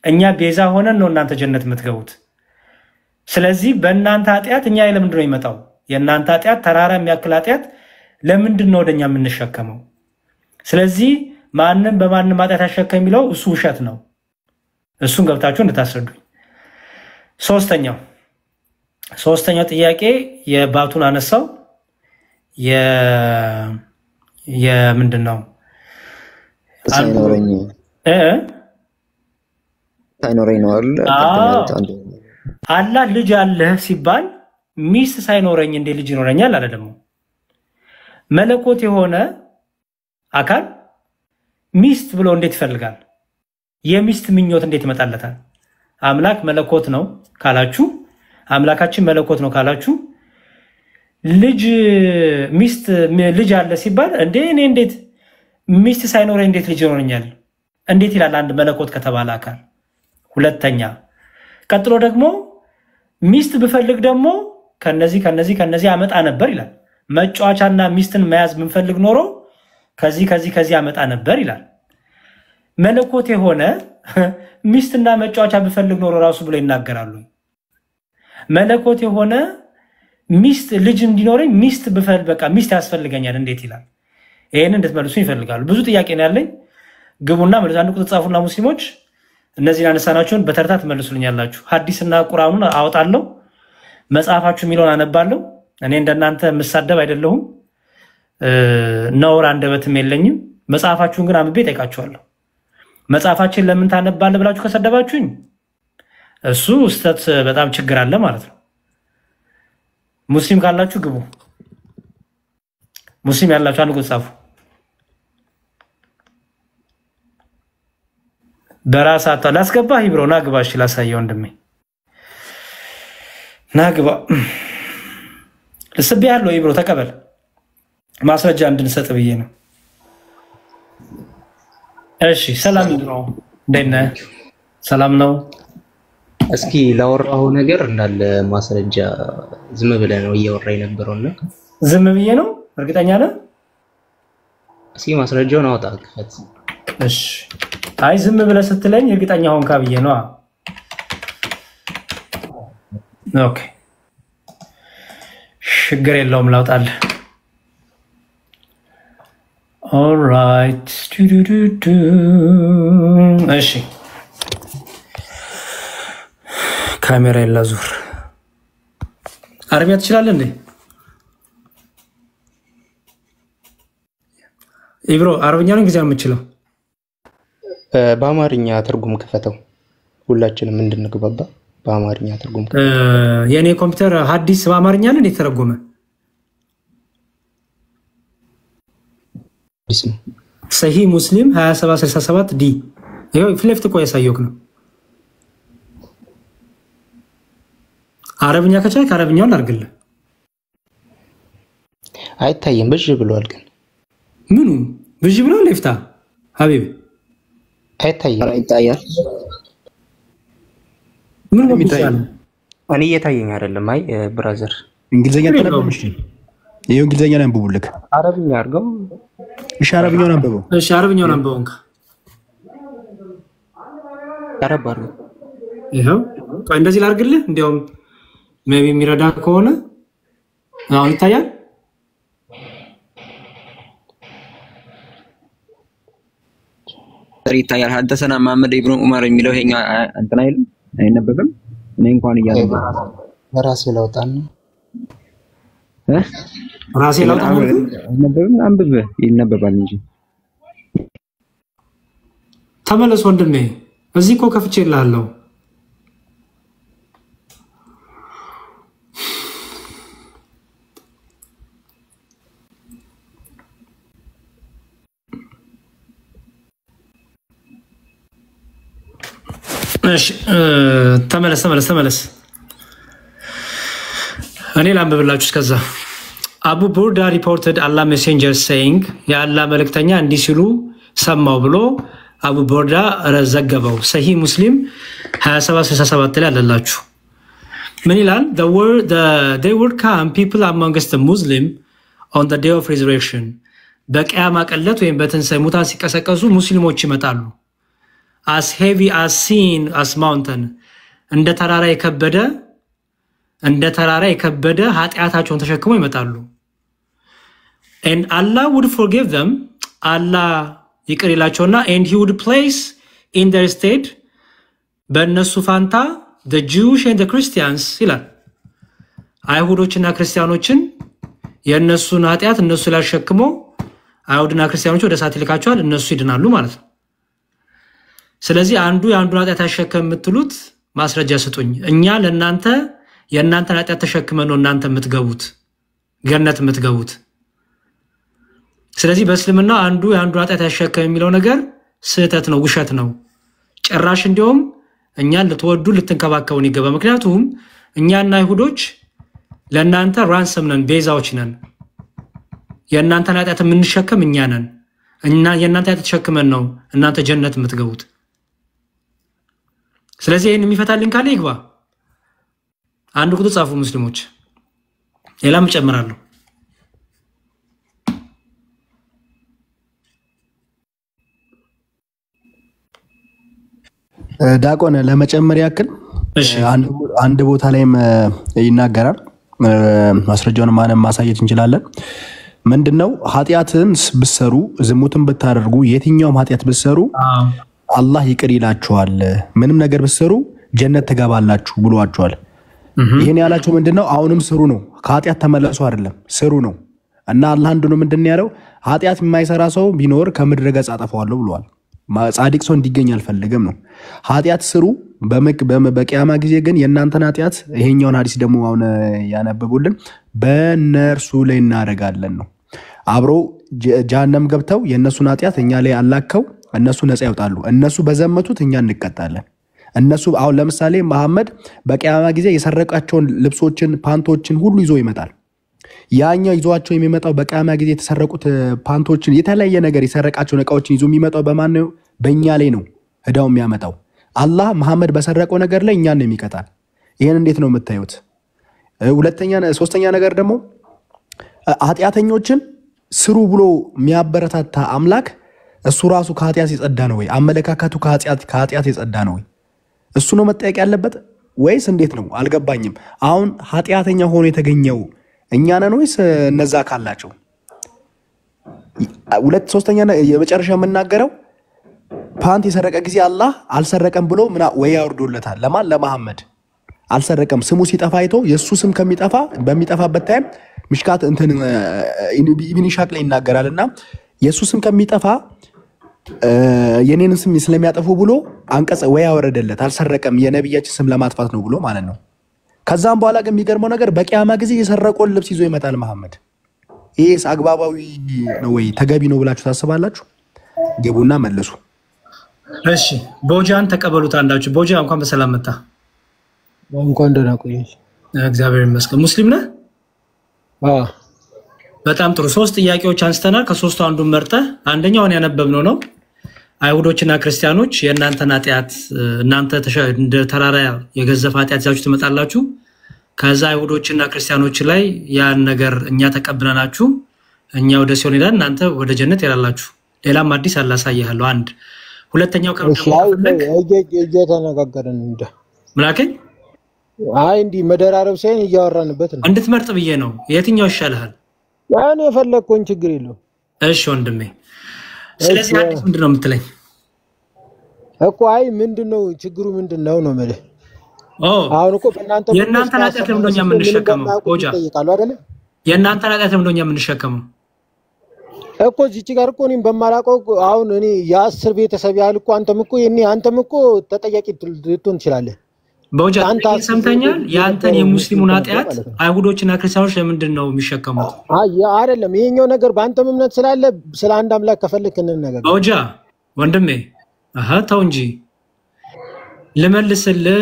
እኛ ቤዛ ሆነን ነው እናንተ ጀነት የምትገቡት። ስለዚህ በእናንተ ኃጢአት እኛ ለምንድን ነው ይመጣው? የእናንተ ኃጢአት ተራራ የሚያክል ኃጢአት ለምንድን ነው ወደኛ የምንሸከመው? ስለዚህ ማንም በማንም ኃጢአት አሸከም የሚለው እሱ ውሸት ነው። እሱን ገብታችሁ እንድታስረዱኝ። ሶስተኛው ጥያቄ የባቱን አነሳው። የምንድን ነው ሳይኖረኝ ነው አይደል? አላህ ልጅ አለህ ሲባል ሚስት ሳይኖረኝ እንዴ ልጅ ይኖረኛል አለ። ደግሞ መለኮት የሆነ አካል ሚስት ብሎ እንዴት ይፈልጋል? የሚስት ምኞት እንዴት ይመጣለታል? አምላክ መለኮት ነው ካላችሁ፣ አምላካችን መለኮት ነው ካላችሁ ልጅ ሚስት ልጅ አለ ሲባል እንዴ እኔ እንዴት ሚስት ሳይኖረኝ እንዴት ልጅ ይኖረኛል እንዴት ይላል አንድ መለኮት ከተባለ አካል። ሁለተኛ ቀጥሎ ደግሞ ሚስት ብፈልግ ደግሞ ከነዚህ አመጣ ነበር ይላል። መጫወቻና ሚስትን መያዝ ብንፈልግ ኖሮ ከዚህ አመጣ ነበር ይላል። መለኮት የሆነ ሚስትና መጫወቻ ብፈልግ ኖሮ ራሱ ብሎ ይናገራሉ። መለኮት የሆነ ሚስት ልጅ እንዲኖረኝ ሚስት ብፈልግ በቃ ሚስት ያስፈልገኛል እንዴት ይላል? ይሄን እንድትመልሱ ይፈልጋሉ። ብዙ ጥያቄ ነው ያለኝ። ግቡና መልሱ። አንድ ቁጥር ጻፉና ሙስሊሞች እነዚህን አነሳናቸውን በተርታ ትመልሱልኛላችሁ። ሐዲስና ቁርአኑን አወጣለሁ፣ መጽሐፋችሁ የሚለውን አነባለሁ። እኔ እንደናንተ መሳደብ አይደለሁም፣ ነውር አንደበትም የለኝም። መጽሐፋችሁን ግን አንብቤ ጠይቃችኋለሁ። መጽሐፋችን ለምን ታነባለህ ብላችሁ ከሰደባችሁኝ እሱ ስተት በጣም ችግር አለ ማለት ነው። ሙስሊም ካላችሁ ግቡ። ሙስሊም ያላችሁ አንድ ቁጥር ጻፉ። በራሳታ ላስገባህ ይብሮ ናግባ። እሺ ላሳየው ወንድሜ ናግባ። ልስብ ያለው ይብሮ ተቀበል። ማስረጃ እንድንሰጥ ብዬ ነው። እሺ ሰላም ይብሮ፣ እንዴት ነህ? ሰላም ነው። እስኪ ላወራው ነገር እንዳለ ማስረጃ ዝም ብለህ ነው እያወራ የነበረውና ዝም ብዬ ነው? እርግጠኛ ነህ? እስኪ ማስረጃውን አውጣ ክፈት። እሺ አይ ዝም ብለህ ስትለኝ እርግጠኛ ሆንካ ብዬ ነው። ኦኬ ችግር የለውም ላውጣልህ። ኦልራይት እሺ ካሜራ የላዙር አረቢያ ትችላለህ እንዴ? ኢብሮ አረብኛ ነው እንግሊዝኛ ነው የምትችለው? በአማርኛ ትርጉም ክፈተው ሁላችንም እንድንግባባ። በአማርኛ ትርጉም የኔ ኮምፒውተር ሐዲስ በአማርኛ ነው እንዴ ተረጎመ? ሰሂህ ሙስሊም 2767 ዲ ይሄው ፍሌፍት እኮ ያሳየውክ ነው። አረብኛ ከቻልክ አረብኛውን አድርግልህ። አይታየም ብዥ ብሏል። ግን ምኑ ብዥ ብሏል? ይፍታ ሀቢብ አይታየም። ይታያል። ምን ነው የሚታየው? እኔ እየታየኝ አይደለም። አይ ብራዘር እንግሊዘኛ ተረጎምሽ? ይሄው እንግሊዘኛ ላይ አንብቡልክ። አረብኛ አድርገው። እሺ አረብኛውን አንብበው። እሺ አረብኛውን አንብበው። አረብ አድርገው። ይሄው ቆይ እንደዚህ ላድርግልህ። እንዲያውም ሜቢ የሚረዳ ከሆነ አሁን ይታያል። ይታያል። ሐደሰና መሐመድ ኢብኑ ዑመር የሚለው ይሄኛ እንትን አይልም፣ አይነበብም። እኔ እንኳን እያነበብኩ ራሴ ላውጣና ራሴ ላውጣና አይነበብም። አንብብ ይነበባል እንጂ ተመለስ ወንድሜ። እዚህ እኮ ከፍቼልሃለሁ። እሺ ተመለስ። እኔ ላንብብላችሁ እስከዛ። አቡ ቡርዳ ሪፖርትድ አላህ ሜሴንጀር ሴይንግ የአላህ መልእክተኛ እንዲህ ሲሉ ሰማው ብሎ አቡ ቡርዳ ዘገበው። ሰሂህ ሙስሊም 2767 ላይ አለላችሁ። ምን ይላል? they would come people amongst the Muslim on the day of resurrection በቂያማ ቀለት ወይም በትንሣኤ ሙታን ሲቀሰቀሱ ሙስሊሞች ይመጣሉ። as heavy as sin as mountain እንደ ተራራ የከበደ ኃጢአታቸውን ተሸክመው ይመጣሉ። and Allah would forgive them Allah ይቅር ይላቸውና and he would place in their stead በእነሱ ፋንታ the Jewish and the Christians ይላል። አይሁዶችና ክርስቲያኖችን የእነሱን ኃጢአት እነሱ ላይ ሸክሞ አይሁድና ክርስቲያኖች ወደ እሳት ይልካቸዋል፣ እነሱ ይድናሉ ማለት ነው። ስለዚህ አንዱ የአንዱን ኃጢአት አይሸከም የምትሉት ማስረጃ ስጡኝ። እኛ ለእናንተ የእናንተን ኃጢአት ተሸክመን ነው እናንተ የምትገቡት ገነት የምትገቡት። ስለዚህ በእስልምና አንዱ የአንዱን ኃጢአት አይሸከም የሚለው ነገር ስህተት ነው፣ ውሸት ነው። ጭራሽ እንዲያውም እኛን ልትወዱ ልትንከባከቡን ይገባ። ምክንያቱም እኛና አይሁዶች ለእናንተ ራንሰም ነን፣ ቤዛዎች ነን። የእናንተን ኃጢአት የምንሸከም እኛ ነን። የእናንተ ኃጢአት ተሸክመን ነው እናንተ ጀነት የምትገቡት። ስለዚህ ይህን የሚፈታልን ካለ ይግባ። አንድ ቁጥር ጻፉ ሙስሊሞች፣ ሌላም እጨምራለሁ። ዳቆን ለመጨመር ያክል አንድ ቦታ ላይም ይናገራል። ማስረጃውን ማንም ማሳየት እንችላለን። ምንድነው? ኃጢአትን ብትሰሩ ዝሙትን ብታደርጉ የትኛውም ኃጢአት ብትሰሩ አላህ ይቅር ይላችኋል፣ ምንም ነገር ብትሰሩ ጀነት ትገባላችሁ ብሏችኋል። ይሄን ያላችሁ ምንድነው? አሁንም ስሩ ነው፣ ከኃጢአት ተመለሱ አይደለም፣ ስሩ ነው። እና አላህ አንዱ ነው ምንድነው ያለው? ኃጢአት የማይሰራ ሰው ቢኖር ከምድረ ገጽ አጠፋዋለሁ ብሏል። ጻድቅ ሰው እንዲገኝ አልፈልግም ነው። ኃጢአት ስሩ፣ በቂያማ ጊዜ ግን የእናንተን ኃጢአት ይሄኛውን ሐዲስ ደግሞ አሁን ያነበቡልን በእነርሱ ላይ እናደርጋለን ነው። አብረው ጀሃነም ገብተው የእነሱን ኃጢአት እኛ ላይ አላከው እነሱ ነፃ ይወጣሉ። እነሱ በዘመቱት እኛ እንቀጣለን። እነሱ አሁን ለምሳሌ መሐመድ በቂያማ ጊዜ የሰረቃቸውን ልብሶችን ፓንቶችን ሁሉ ይዞ ይመጣል። ያኛው ይዟቸው የሚመጣው በቂያማ ጊዜ የተሰረቁት ፓንቶችን የተለያየ ነገር የሰረቃቸውን እቃዎችን ይዞ የሚመጣው በማን ነው? በእኛ ላይ ነው እዳው የሚያመጣው። አላህ መሐመድ በሰረቀው ነገር ላይ እኛን ነው የሚቀጣል። ይሄን እንዴት ነው የምታዩት? ሶስተኛ ነገር ደግሞ ኃጢአተኞችን ስሩ ብሎ የሚያበረታታ አምላክ እሱ ራሱ ከኃጢአት የጸዳ ነው ወይ? አመለካከቱ ከኃጢአት የጸዳ ነው ወይ? እሱ ነው መጠየቅ ያለበት ወይስ እንዴት ነው? አልገባኝም። አሁን ኃጢአተኛ ሆኖ የተገኘው እኛ ነን ወይስ እነዛ ካላቸው? ሶስተኛ የመጨረሻ የምናገረው ፓንት የሰረቀ ጊዜ አላህ አልሰረቀም ብሎ ወይ ያወርዶለታል። ለማን? ለመሐመድ አልሰረቀም። ስሙ ሲጠፋ አይቶ የሱ ስም ከሚጠፋ በሚጠፋበት ታይም ምሽካት እንትን ኢብኑ ኢሻቅ ላይ ይናገራልና የሱ ስም ከሚጠፋ የኔን ስም ስለሚያጠፉ ብሎ አንቀጽ ወይ ያወረደለት አልሰረቀም የነብያችን ስም ለማጥፋት ነው ብሎ ማለት ነው። ከዛም በኋላ ግን የሚገርመው ነገር በቂያማ ጊዜ የሰረቀውን ልብስ ይዞ ይመጣል መሐመድ። ይሄስ አግባባዊ ነው ወይ ተገቢ ነው ብላችሁ ታስባላችሁ? ግቡና መልሱ። እሺ ቦጃን ተቀበሉት። አንዳችሁ ቦጃ እንኳን በሰላም መጣ። እንኳን ደህና ቆየሽ። እግዚአብሔር ይመስገን። ሙስሊም ነህ? አዎ። በጣም ጥሩ። 3 ጥያቄዎች አንስተናል። ከሶስቱ አንዱን መርጠህ አንደኛውን ያነበብነው ነው። አይሁዶችና ክርስቲያኖች የእናንተን ኃጢአት እናንተ እንደ ተራራ የገዘፈ ኃጢአት ይዛችሁ ትመጣላችሁ። ከዛ አይሁዶችና ክርስቲያኖች ላይ ያን ነገር እኛ ተቀብለናችሁ እኛ ወደ ሲኦል ሄደን እናንተ ወደ ጀነት ይላላችሁ። ሌላም አዲስ አላሳየሃለሁ። አንድ ሁለተኛው እየተነጋገርን እንደ ምላከኝ እንዲህ መደራረብ ሳይሆን እያወራንበት ነው። እንድትመርጥ ብዬ ነው። የትኛው ይሻልሃል? ያን የፈለግከውን ችግር የለውም። እሺ ወንድሜ፣ ስለዚህ አዲስ ምንድን ነው የምትለኝ እኮ? ምንድነው ችግሩ? ምንድነው ነው ማለት? አሁን እኮ የእናንተ ኃጢአት ለምንድን ነው እኛ የምንሸከመው? ቦጃ የእናንተ ኃጢአት ለምንድን ነው እኛ የምንሸከመው እኮ? እዚች ጋር እኮ እኔም በማላውቀው አሁን እኔ የ10 ቤተሰብ ያህል እኮ አንተም እኮ ተጠያቂ ልትሆን ትችላለህ። ቦጃ ሰምተኛል። የአንተን የሙስሊሙን ኃጢአት አይሁዶችና ክርስቲያኖች ለምንድን ነው የሚሸከሙት? አይደለም ይሄኛው ነገር በአንተም እምነት ስላለ ስለ አንድ አምላክ ከፈለክ እንነጋገር። ቦጃ ወንድሜ ተው እንጂ ልመልስልህ።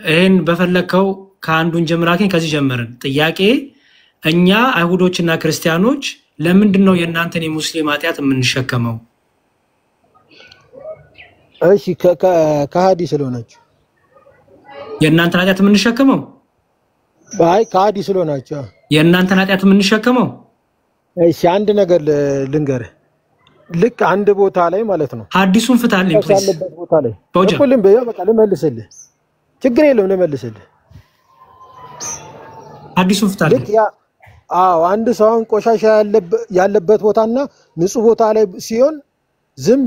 ይሄን በፈለከው ከአንዱን ጀምራከኝ ከዚህ ጀመርን። ጥያቄ እኛ አይሁዶችና ክርስቲያኖች ለምንድን ነው የእናንተን የሙስሊም ኃጢአት የምንሸከመው? እሺ ከሃዲ ስለሆናችሁ የእናንተን ኃጢአት የምንሸከመው? ከሃዲ ስለሆናችሁ የእናንተን ኃጢአት የምንሸከመው? እሺ አንድ ነገር ልንገርህ። ልክ አንድ ቦታ ላይ ማለት ነው ሐዲሱን ፍታልኝ ፕሊዝ። ያለበት ቦታ ላይ ሁሉም በቃ ልመልስልህ፣ ችግር የለውም ልመልስልህ። ሐዲሱን ፍታልኝ። አንድ ሰው ቆሻሻ ያለበት ቦታና ንጹህ ቦታ ላይ ሲሆን ዝም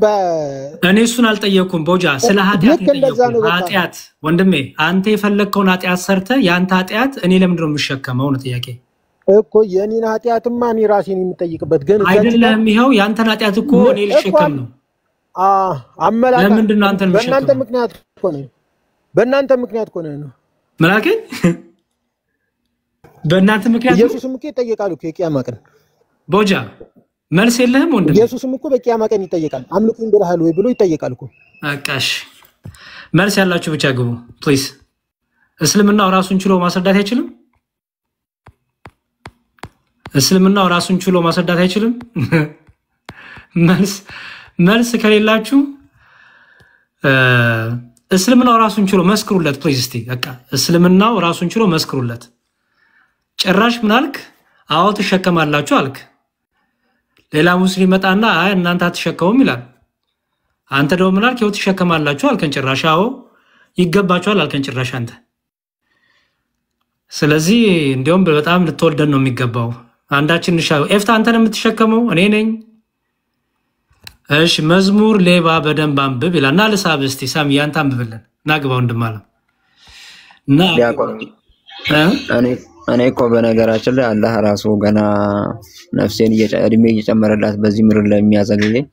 እኔ እሱን አልጠየኩም ቦጃ፣ ስለ ኃጢአት ወንድሜ፣ አንተ የፈለግከውን ኃጢአት ሰርተህ የአንተ ኃጢአት እኔ ለምንድን ነው የምሸከመው ነው ጥያቄ። እኮ የኔን ኃጢአትማ እኔ ራሴን የምጠይቅበት ግን አይደለም። ይሄው ያንተን ኃጢአት እኮ እኔ ልሸከም ነው። አመላካ ለምንድን ነው አንተን ልሸከም? በእናንተ ምክንያት እኮ ነው። በእናንተ ምክንያት እኮ ነው። መላክ በእናንተ ምክንያት ኢየሱስም እኮ ይጠየቃል እኮ የቂያማ ቀን። ቦጃ መልስ የለህም ወንድም? ኢየሱስም እኮ በቂያማ ቀን ይጠየቃል። አምልኩኝ ብለሃል ወይ ብሎ ይጠየቃል እኮ። አቃሽ መልስ ያላችሁ ብቻ ግቡ ፕሊዝ። እስልምናው ራሱን ችሎ ማስረዳት አይችልም? እስልምናው ራሱን ችሎ ማስረዳት አይችልም? መልስ ከሌላችሁ እስልምናው ራሱን ችሎ መስክሩለት ፕሊዝ። እስቲ በቃ እስልምናው ራሱን ችሎ መስክሩለት። ጭራሽ ምን አልክ? አዎ ትሸከማላችሁ አልክ። ሌላ ሙስሊም መጣና አይ እናንተ አትሸከሙም ይላል። አንተ ደግሞ ምን አልክ? ይኸው ትሸከማላችሁ አልከን። ጭራሽ አዎ ይገባችኋል አልከን ጭራሽ አንተ። ስለዚህ እንዲያውም በጣም ልትወልደን ነው የሚገባው። አንዳችን እንሻው። ኤፍታ አንተን የምትሸከመው እኔ ነኝ። እሺ መዝሙር ሌባ በደንብ አንብብ ይላል። እና ልሳብ እስቲ ሳሚ ያንተ አንብብልን እና ግባው እንድማለም እና እኔ እኮ በነገራችን ላይ አላህ ራሱ ገና ነፍሴን እድሜ እየጨመረላት በዚህ ምድር ላይ የሚያዘገየኝ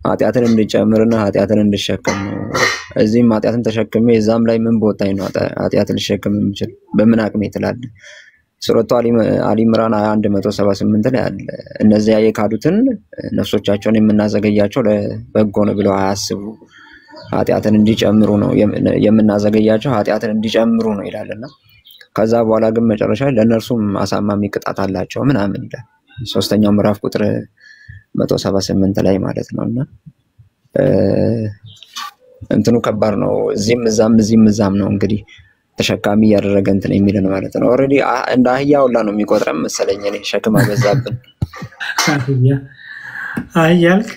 ኃጢአትን እንድጨምርና ኃጢአትን እንድሸከም ነው። እዚህም ኃጢአትን ተሸክሜ እዛም ላይ ምን ቦታኝ ነው ኃጢአትን ልሸከም የምችል? በምን አቅሜ ትላለህ? ሱረቱ አሊ ኢምራን 178 ላይ አለ እነዚያ የካዱትን ነፍሶቻቸውን የምናዘገያቸው ለበጎ ነው ብለው አያስቡ ኃጢአትን እንዲጨምሩ ነው የምናዘገያቸው ኃጢአትን እንዲጨምሩ ነው ይላልና ከዛ በኋላ ግን መጨረሻ ለነርሱም አሳማሚ ቅጣት አላቸው ምናምን ይላል። ሶስተኛው ምዕራፍ ቁጥር 178 ላይ ማለት ነውና እንትኑ ከባድ ነው። እዚህም እዛም ነው እንግዲህ ተሸካሚ ያደረገ እንትን የሚልን ማለት ነው። ኦሬዲ እንደ አህያ ሁላ ነው የሚቆጥረም መሰለኝ። እኔ ሸክም አበዛብን አህያልክ